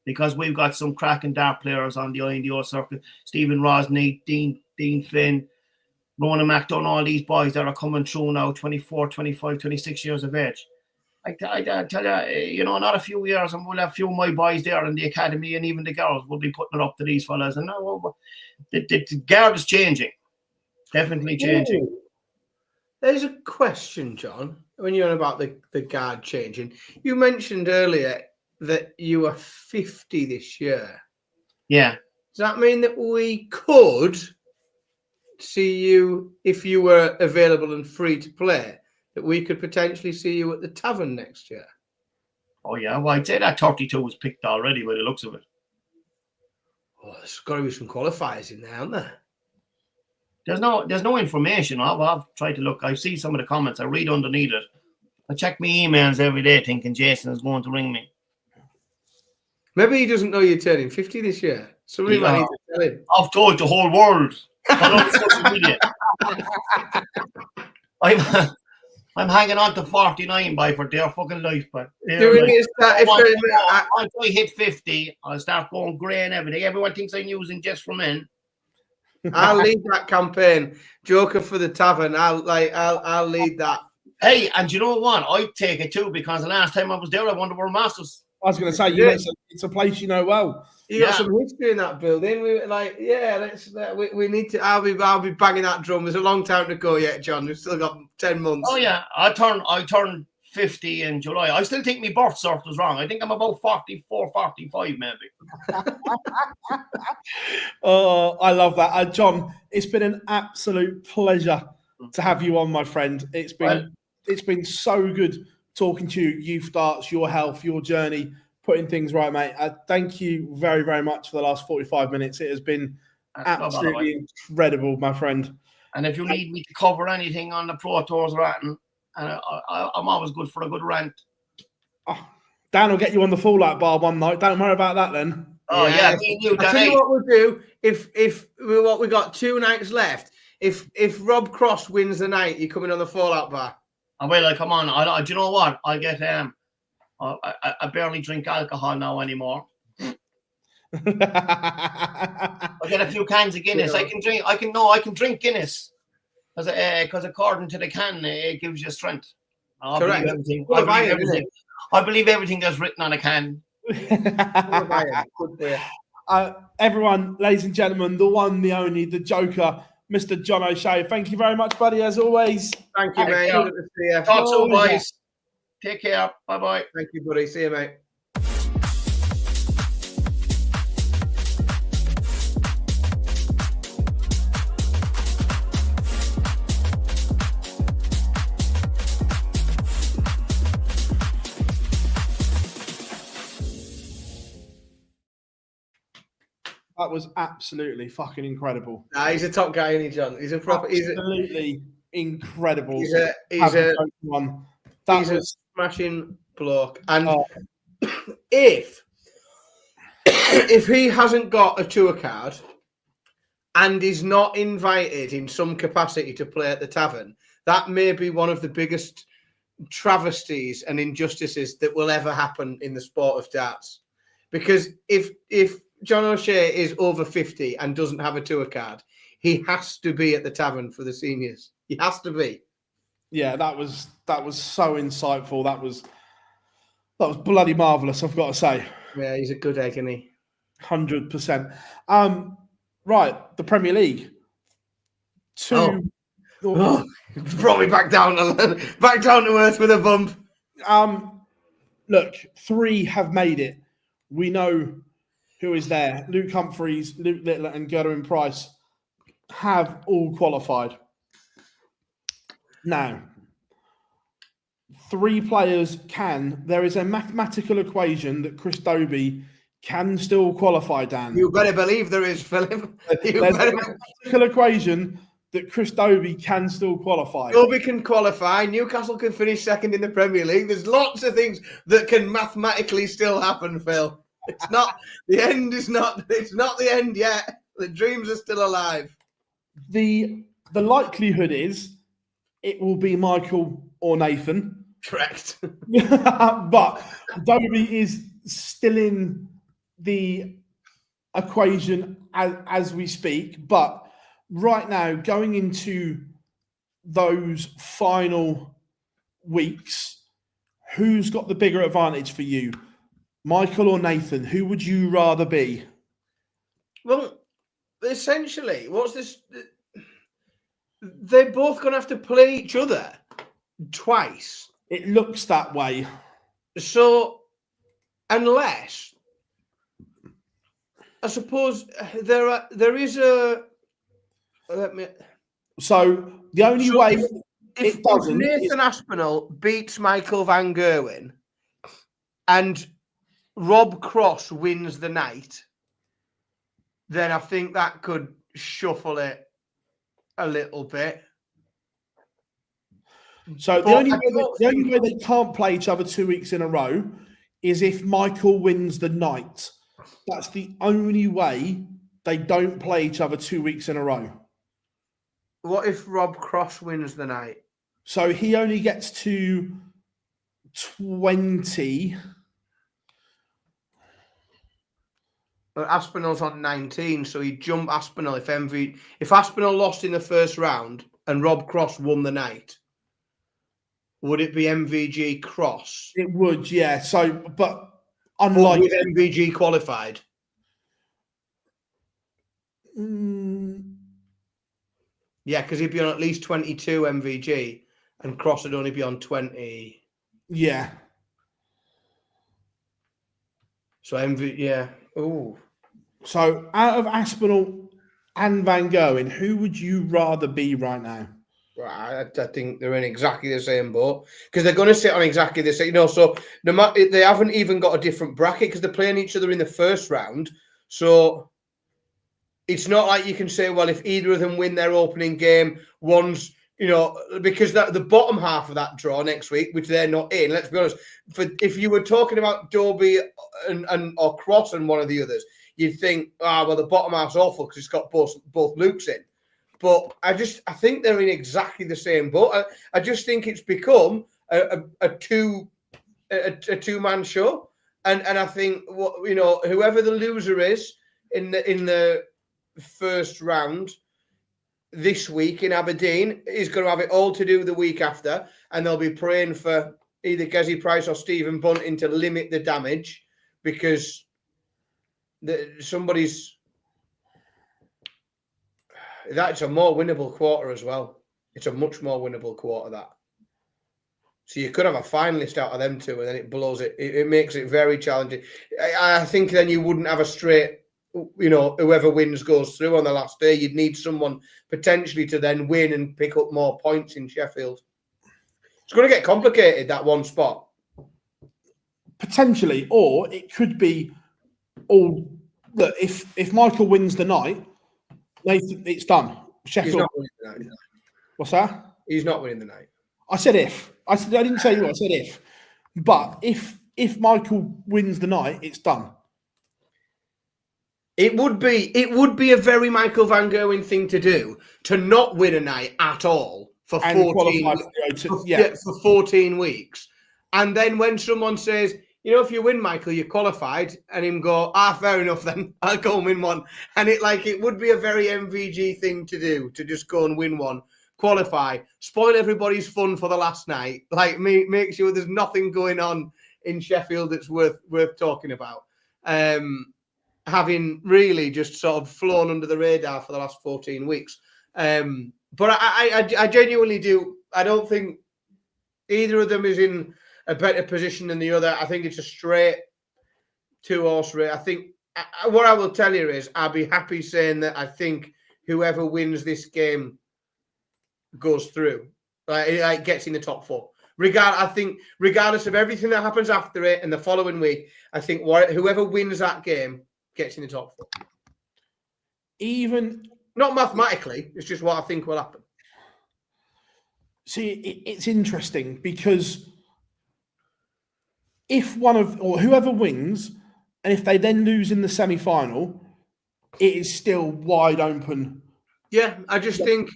because we've got some cracking dart players on the INDO circuit. Stephen Rosny, Dean Finn, Ronan McDonough, all these boys that are coming through now, 24, 25, 26 years of age. I tell you, you know, not a few years, and we'll have a few of my boys there in the academy, and even the girls will be putting it up to these fellas. And now the guard is changing, definitely changing. Ooh. There's a question, John, when you're on about the guard changing. You mentioned earlier that you are 50 this year. Yeah. Does that mean that we could see you, if you were available and free to play, that we could potentially see you at the tavern next year? Oh, yeah. Well, I'd say that 32 was picked already by the looks of it. Oh, there's got to be some qualifiers in there, aren't there? There's no information. I've tried to look. I see some of the comments. I read underneath it. I check my emails every day thinking Jason is going to ring me. Maybe he doesn't know you're turning 50 this year. Somebody might need to tell him. I've told the whole world. On social media. I'm hanging on to 49 for dear fucking life. But once I hit 50, I'll start going grey and everything. Everyone thinks I'm using just for men. I'll lead that campaign. Joker for the tavern. I'll lead that. Hey, and you know what? I'd take it too, because the last time I was there, I won the World Masters. I was going to say, it's a place you know well. You got some history in that building. We were like, we need to. I'll be banging that drum. There's a long time to go yet, John. We've still got 10 months. Oh yeah, I turned 50 in July. I still think my birth cert was wrong. I think I'm about 44, 45 maybe. Oh, I love that, John. It's been an absolute pleasure to have you on, my friend. It's been so good talking to you, youth darts, your health, your journey, putting things right, mate. Thank you very, very much for the last 45 minutes. It has been absolutely incredible, my friend. And if you need me to cover anything on the Pro Tours ratting, I'm always good for a good rant. Oh, Dan will get you on the Fallout bar one night. Don't worry about that then. Oh yeah, me and you, Dan. I'll tell you what we'll do. If we got 2 nights left. If Rob Cross wins the night, you're coming on the Fallout bar. I will. Come on. Do you know what? I'll get I barely drink alcohol now anymore. I get a few cans of Guinness. I can drink Guinness because according to the can, it gives you strength. I believe everything that's written on a can. Everyone, ladies and gentlemen, the one, the only, the Joker, Mr. John O'Shea. Thank you very much, buddy, as always. Thank you, mate. Good to see you. Talk soon, boys. Take care. Bye-bye. Thank you, buddy. See you, mate. That was absolutely fucking incredible. Nah, he's a top guy, isn't he, John? He's a proper. Absolutely incredible. He's a smashing bloke. And if he hasn't got a tour card and is not invited in some capacity to play at the tavern, that may be one of the biggest travesties and injustices that will ever happen in the sport of darts. Because if John O'Shea is over 50 and doesn't have a tour card, he has to be at the tavern for the seniors. He has to be. Yeah, that was so insightful. That was bloody marvellous, I've got to say. Yeah, he's a good egg, isn't he? 100%. Right, the Premier League. Oh, brought me back down to earth with a bump. Look, 3 have made it. We know who is there. Luke Humphreys, Luke Littler, and Godwin Price have all qualified. Now, 3 players can. There is a mathematical equation that Chris Dobie can still qualify, Dan. You better believe there is, Philip. There's a mathematical equation that Chris Dobie can still qualify. Dobie can qualify. Newcastle can finish second in the Premier League. There's lots of things that can mathematically still happen, Phil. It's not the end. It's not the end yet. The dreams are still alive. The likelihood is it will be Michael or Nathan. Correct. But Dobie is still in the equation as we speak. But right now, going into those final weeks, who's got the bigger advantage for you? Michael or Nathan? Who would you rather be? Well, essentially, what's this? They're both going to have to play each other twice. It looks that way. So, unless, I suppose there is a. Let me. So the only way if Nathan Aspinall beats Michael Van Gerwen and Rob Cross wins the night, then I think that could shuffle it a little bit. So the only way they can't play each other 2 weeks in a row is if Michael wins the night. That's the only way they don't play each other 2 weeks in a row. What if Rob Cross wins the night? So he only gets to 20. But Aspinall's on 19, so he'd jump Aspinall if Aspinall lost in the first round and Rob Cross won the night. Would it be MVG Cross? It would, yeah. So, but unlike with MVG qualified. Yeah, because he'd be on at least 22 MVG, and Cross would only be on 20. Yeah. So yeah. Ooh. So out of Aspinall and Van Gerwen, who would you rather be right now? I think they're in exactly the same boat because they're going to sit on exactly the same. So no matter, they haven't even got a different bracket because they're playing each other in the first round. So it's not like you can say, well, if either of them win their opening game, one's, because the bottom half of that draw next week, which they're not in. Let's be honest. If you were talking about Dobie or Cross and one of the others, you'd think, well, the bottom half's awful because it's got both Lukes in. But I think they're in exactly the same boat. I just think it's become a two-man show, and I think whoever the loser is in the first round this week in Aberdeen is going to have it all to do the week after, and they'll be praying for either Gezi Price or Stephen Bunting to limit the damage because somebody's. That's a more winnable quarter as well. It's a much more winnable quarter, that. So you could have a finalist out of them two, and then it blows it. It makes it very challenging. I think then you wouldn't have a straight, whoever wins goes through on the last day. You'd need someone potentially to then win and pick up more points in Sheffield. It's going to get complicated, that one spot. Potentially, or it could be all. Look, if Michael wins the night, Nathan, it's done. Sheffield. He's not winning the night. What's that? He's not winning the night. I said if. I didn't say you. I said if. But if Michael wins the night, it's done. It would be a very Michael Van Gerwen thing to do to not win a night at all for 14 weeks, and then when someone says, if you win, Michael, you're qualified, and him go, fair enough then, I'll go and win one. And it would be a very MVG thing to do, to just go and win one, qualify, spoil everybody's fun for the last night, make sure there's nothing going on in Sheffield that's worth talking about. Having really just sort of flown under the radar for the last 14 weeks. But I genuinely do. I don't think either of them is in a better position than the other. I think it's a straight 2-horse race. I think what I will tell you is I'll be happy saying that I think whoever wins this game goes through, like gets in the top 4. I think regardless of everything that happens after it and the following week, I think whoever wins that game gets in the top 4. Even not mathematically, it's just what I think will happen. See, it's interesting because if whoever wins, and if they then lose in the semi-final, it is still wide open. Yeah, I think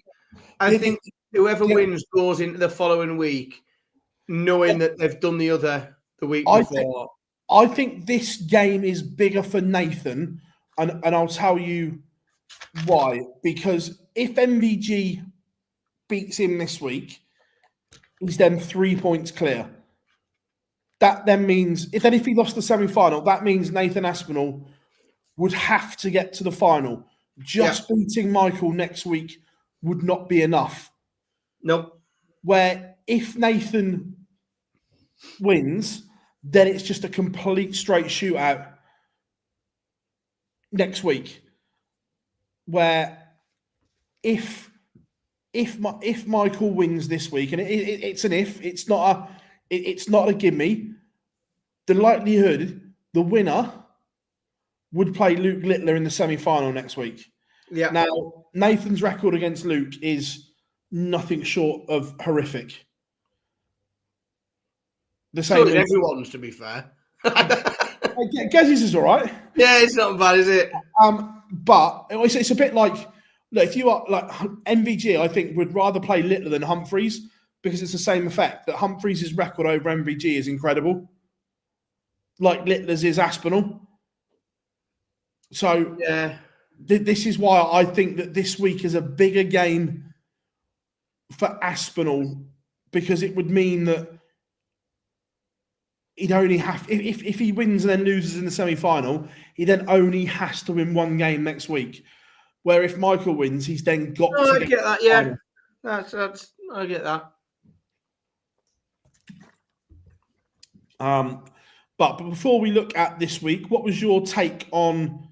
whoever wins goes into the following week knowing that they've done the week before. I think this game is bigger for Nathan, and I'll tell you why. Because if MVG beats him this week, he's then 3 points clear. That then means if he lost the semi-final, that means Nathan Aspinall would have to get to the final. Just beating Michael next week would not be enough. Nope. Where if Nathan wins, then it's just a complete straight shootout next week. Where if Michael wins this week, and it's an if, it's not a gimme, the likelihood the winner would play Luke Littler in the semi-final next week. Yeah. Now, Nathan's record against Luke is nothing short of horrific. The same as everyone's, to be fair. Gez's is all right. Yeah, it's not bad, is it? But it's a bit like, look, if you are like MVG, I think would rather play Littler than Humphreys because it's the same effect. That Humphreys' record over MVG is incredible. Like Littler's is Aspinall. So yeah, this is why I think that this week is a bigger game for Aspinall because it would mean that he'd only have if he wins and then loses in the semi-final, he then only has to win one game next week. Where if Michael wins, he's then got to get that. Yeah, that's I get that. But before we look at this week, what was your take on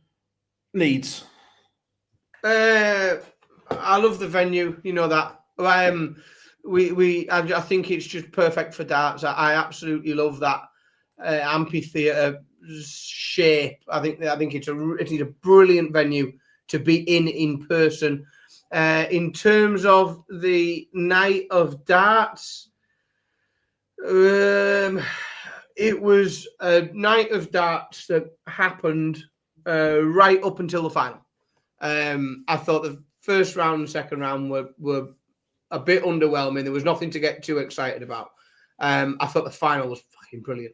Leeds? I love the venue. You know that. I think it's just perfect for darts. I absolutely love that amphitheatre shape. I think it's a brilliant venue to be in person. In terms of the night of darts, it was a night of darts that happened right up until the final. I thought the first round and second round were a bit underwhelming. There was nothing to get too excited about. I thought the final was fucking brilliant.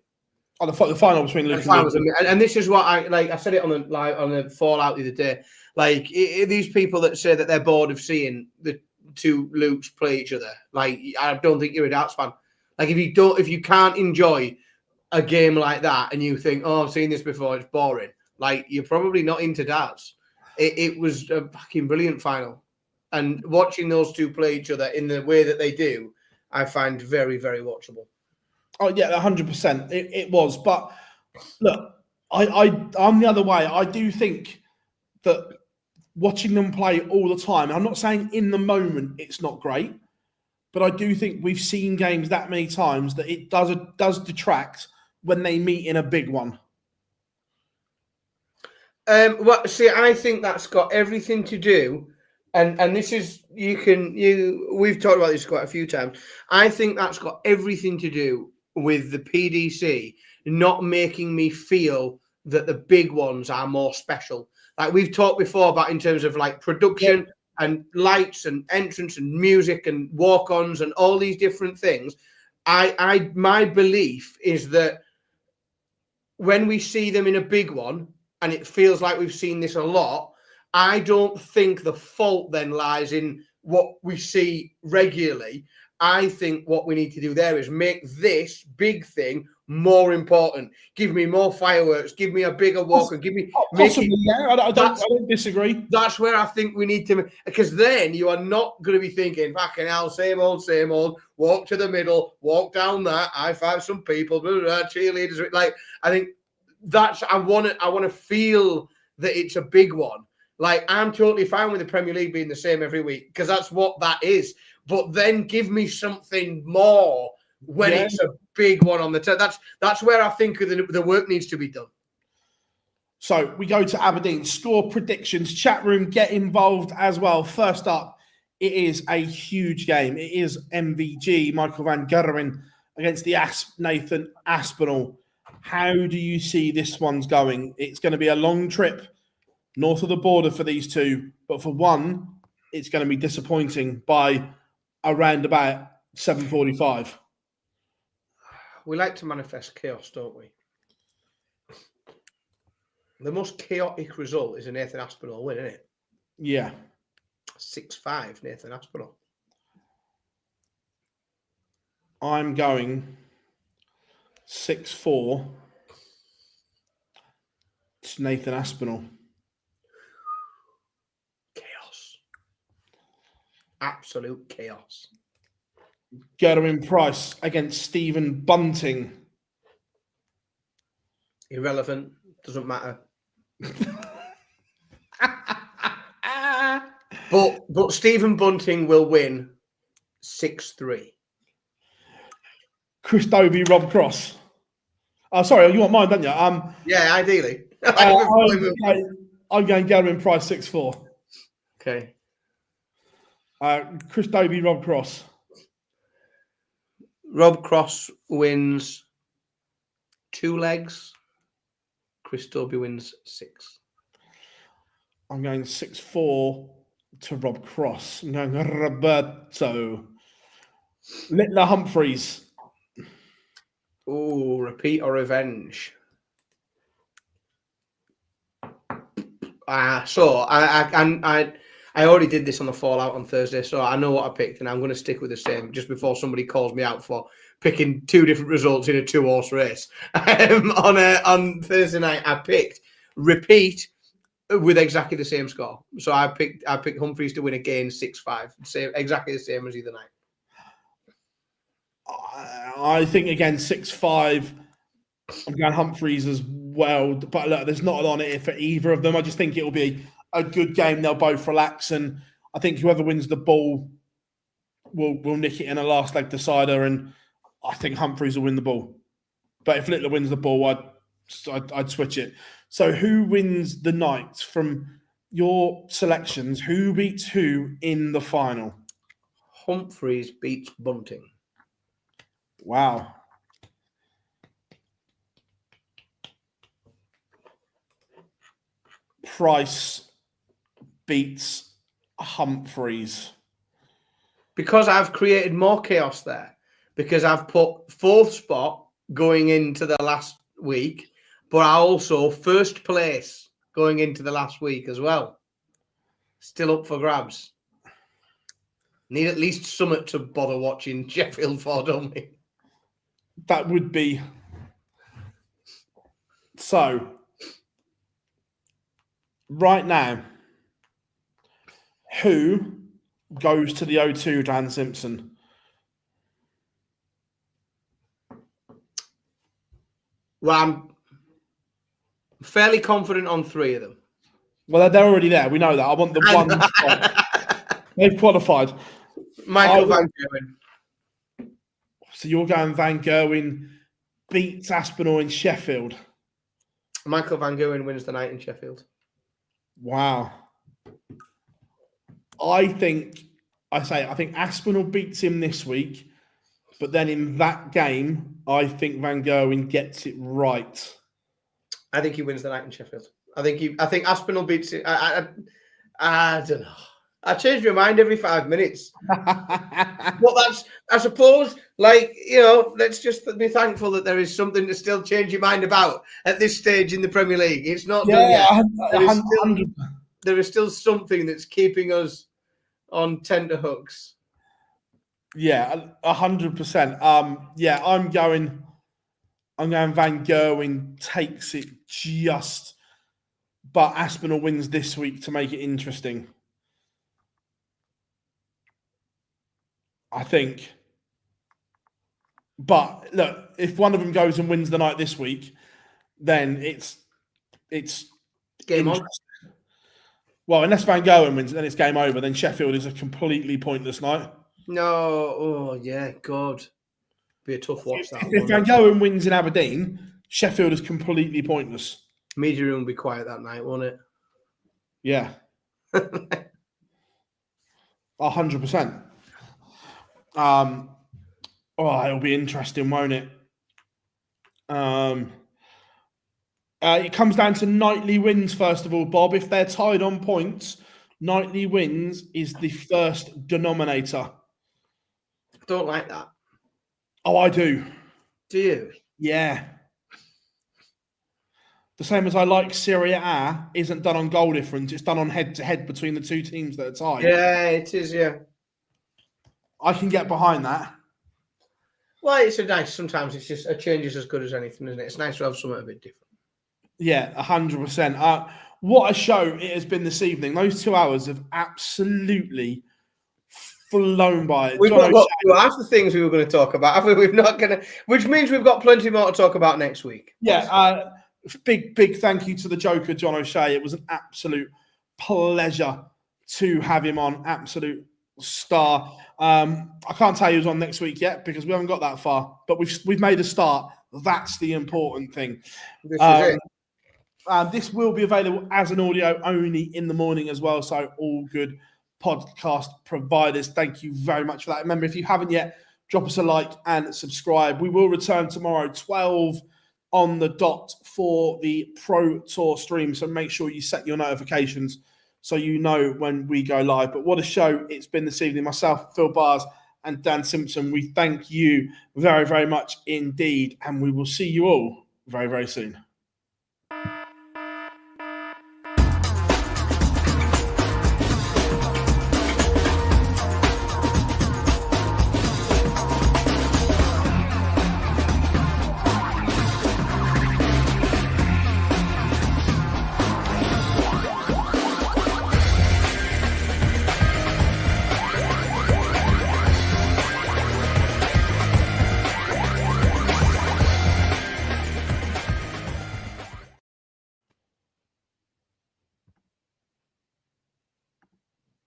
Oh, the final between Luke and Luke. And this is what I said it on the Fallout the other day. Like these people that say that they're bored of seeing the two Lukes play each other. Like I don't think you're a darts fan. Like if you can't enjoy a game like that and you think, oh, I've seen this before, it's boring. Like you're probably not into darts. It was a fucking brilliant final, and watching those two play each other in the way that they do, I find very, very watchable. Oh yeah, 100%. It was, but look, I'm the other way. I do think that watching them play all the time. I'm not saying in the moment it's not great, but I do think we've seen games that many times that it does detract when they meet in a big one. I think that's got everything to do, and this is we've talked about this quite a few times. I think that's got everything to do with the PDC not making me feel that the big ones are more special. Like we've talked before about in terms of like production and lights and entrance and music and walk-ons and all these different things. My belief is that when we see them in a big one, and it feels like we've seen this a lot, I don't think the fault then lies in what we see regularly. I think what we need to do there is make this big thing more important. Give me more fireworks. Give me a bigger walk, and give me Possibly, yeah. I don't disagree. That's where I think we need to, because then you are not going to be thinking, fucking hell, same old, walk to the middle, walk down that, high five some people, blah, blah, blah, cheerleaders. Like, I think that's, I want to feel that it's a big one. Like, I'm totally fine with the Premier League being the same every week, because that's what that is. But then give me something more when it's a big one on the that's where I think the work needs to be done. So we go to Aberdeen. Score predictions. Chat room, get involved as well. First up, it is a huge game. It is MVG, Michael van Gerwen, against the Nathan Aspinall. How do you see this one's going? It's going to be a long trip north of the border for these two. But for one, it's going to be disappointing by around about 7:45. We like to manifest chaos, don't we? The most chaotic result is a Nathan Aspinall win, isn't it? Yeah. 6-5, Nathan Aspinall. I'm going 6-4 to Nathan Aspinall. Chaos. Absolute chaos. Gerwin Price against Stephen Bunting. Irrelevant. Doesn't matter. But Stephen Bunting will win 6-3. Chris Dobie, Rob Cross. Oh, sorry, you want mine, don't you? Yeah, ideally. I'm going Gerwin Price 6-4. Okay. Chris Dobie, Rob Cross. Rob Cross wins 2 legs. Chris Dobie wins 6. I'm going 6-4 to Rob Cross. I'm going Roberto. Littler Humphreys. Oh, repeat or revenge? So I already did this on the Fallout on Thursday, so I know what I picked, and I'm going to stick with the same just before somebody calls me out for picking 2 different results in a 2-horse race. On Thursday night, I picked repeat with exactly the same score. So I picked Humphreys to win again 6-5, same exactly the same as either night. I think again 6-5. I'm going Humphreys as well, but look, there's not a lot on it for either of them. I just think it will be a good game. They'll both relax, and I think whoever wins the ball will nick it in a last leg decider, and I think Humphreys will win the ball. But if Littler wins the ball, I'd switch it. So who wins the night from your selections? Who beats who in the final? Humphreys beats Bunting. Wow. Price beats Humphreys. Because I've created more chaos there. Because I've put 4th spot going into the last week, but I also 1st place going into the last week as well. Still up for grabs. Need at least something to bother watching Sheffield for, don't we? That would be. So, right now, who goes to the O2, Dan Simpson? Well, I'm fairly confident on 3 of them. Well, they're already there. We know that. I want the one spot. They've qualified. Michael van Gerwen. So you're going Van Gerwen beats Aspinall in Sheffield. Michael van Gerwen wins the night in Sheffield. Wow. I think Aspinall beats him this week, but then in that game, I think Van Gerwen gets it right. I think he wins the night in Sheffield. I think Aspinall beats it. I don't know. I change my mind every 5 minutes. But that's, I suppose, let's just be thankful that there is something to still change your mind about at this stage in the Premier League. It's not done yet. There is still something that's keeping us on tender hooks. Yeah, 100%. I'm going I'm going Van Gerwen takes it just, but Aspinall wins this week to make it interesting. I think. But look, if one of them goes and wins the night this week, then it's Game on. Well, unless Van Gerwen wins, then it's game over. Then Sheffield is a completely pointless night. No, oh yeah, God, be a tough watch that. If Van Gerwen wins in Aberdeen, Sheffield is completely pointless. Media room will be quiet that night, won't it? Yeah, 100%. It'll be interesting, won't it? It comes down to nightly wins, first of all, Bob. If they're tied on points, nightly wins is the first denominator. Don't like that. Oh, I do. Do you? Yeah. The same as I like Serie A isn't done on goal difference. It's done on head-to-head between the two teams that are tied. Yeah, it is, yeah. I can get behind that. Well, it's a nice, sometimes it's just, a change is as good as anything, isn't it? It's nice to have something a bit different. Yeah, 100%. What a show it has been this evening. Those 2 hours have absolutely flown by. We've not got through half the things we were going to talk about, have we? We've not going to, which means we've got plenty more to talk about next week. Yeah, big thank you to the Joker, John O'Shea. It was an absolute pleasure to have him on. Absolute star. I can't tell you who's on next week yet because we haven't got that far, but we've made a start. That's the important thing. This is it. This will be available as an audio only in the morning as well. So all good podcast providers, thank you very much for that. Remember, if you haven't yet, drop us a like and subscribe. We will return tomorrow, 12 on the dot for the Pro Tour stream. So make sure you set your notifications so you know when we go live. But what a show it's been this evening. Myself, Phil Bars, and Dan Simpson, we thank you very, very much indeed. And we will see you all very, very soon.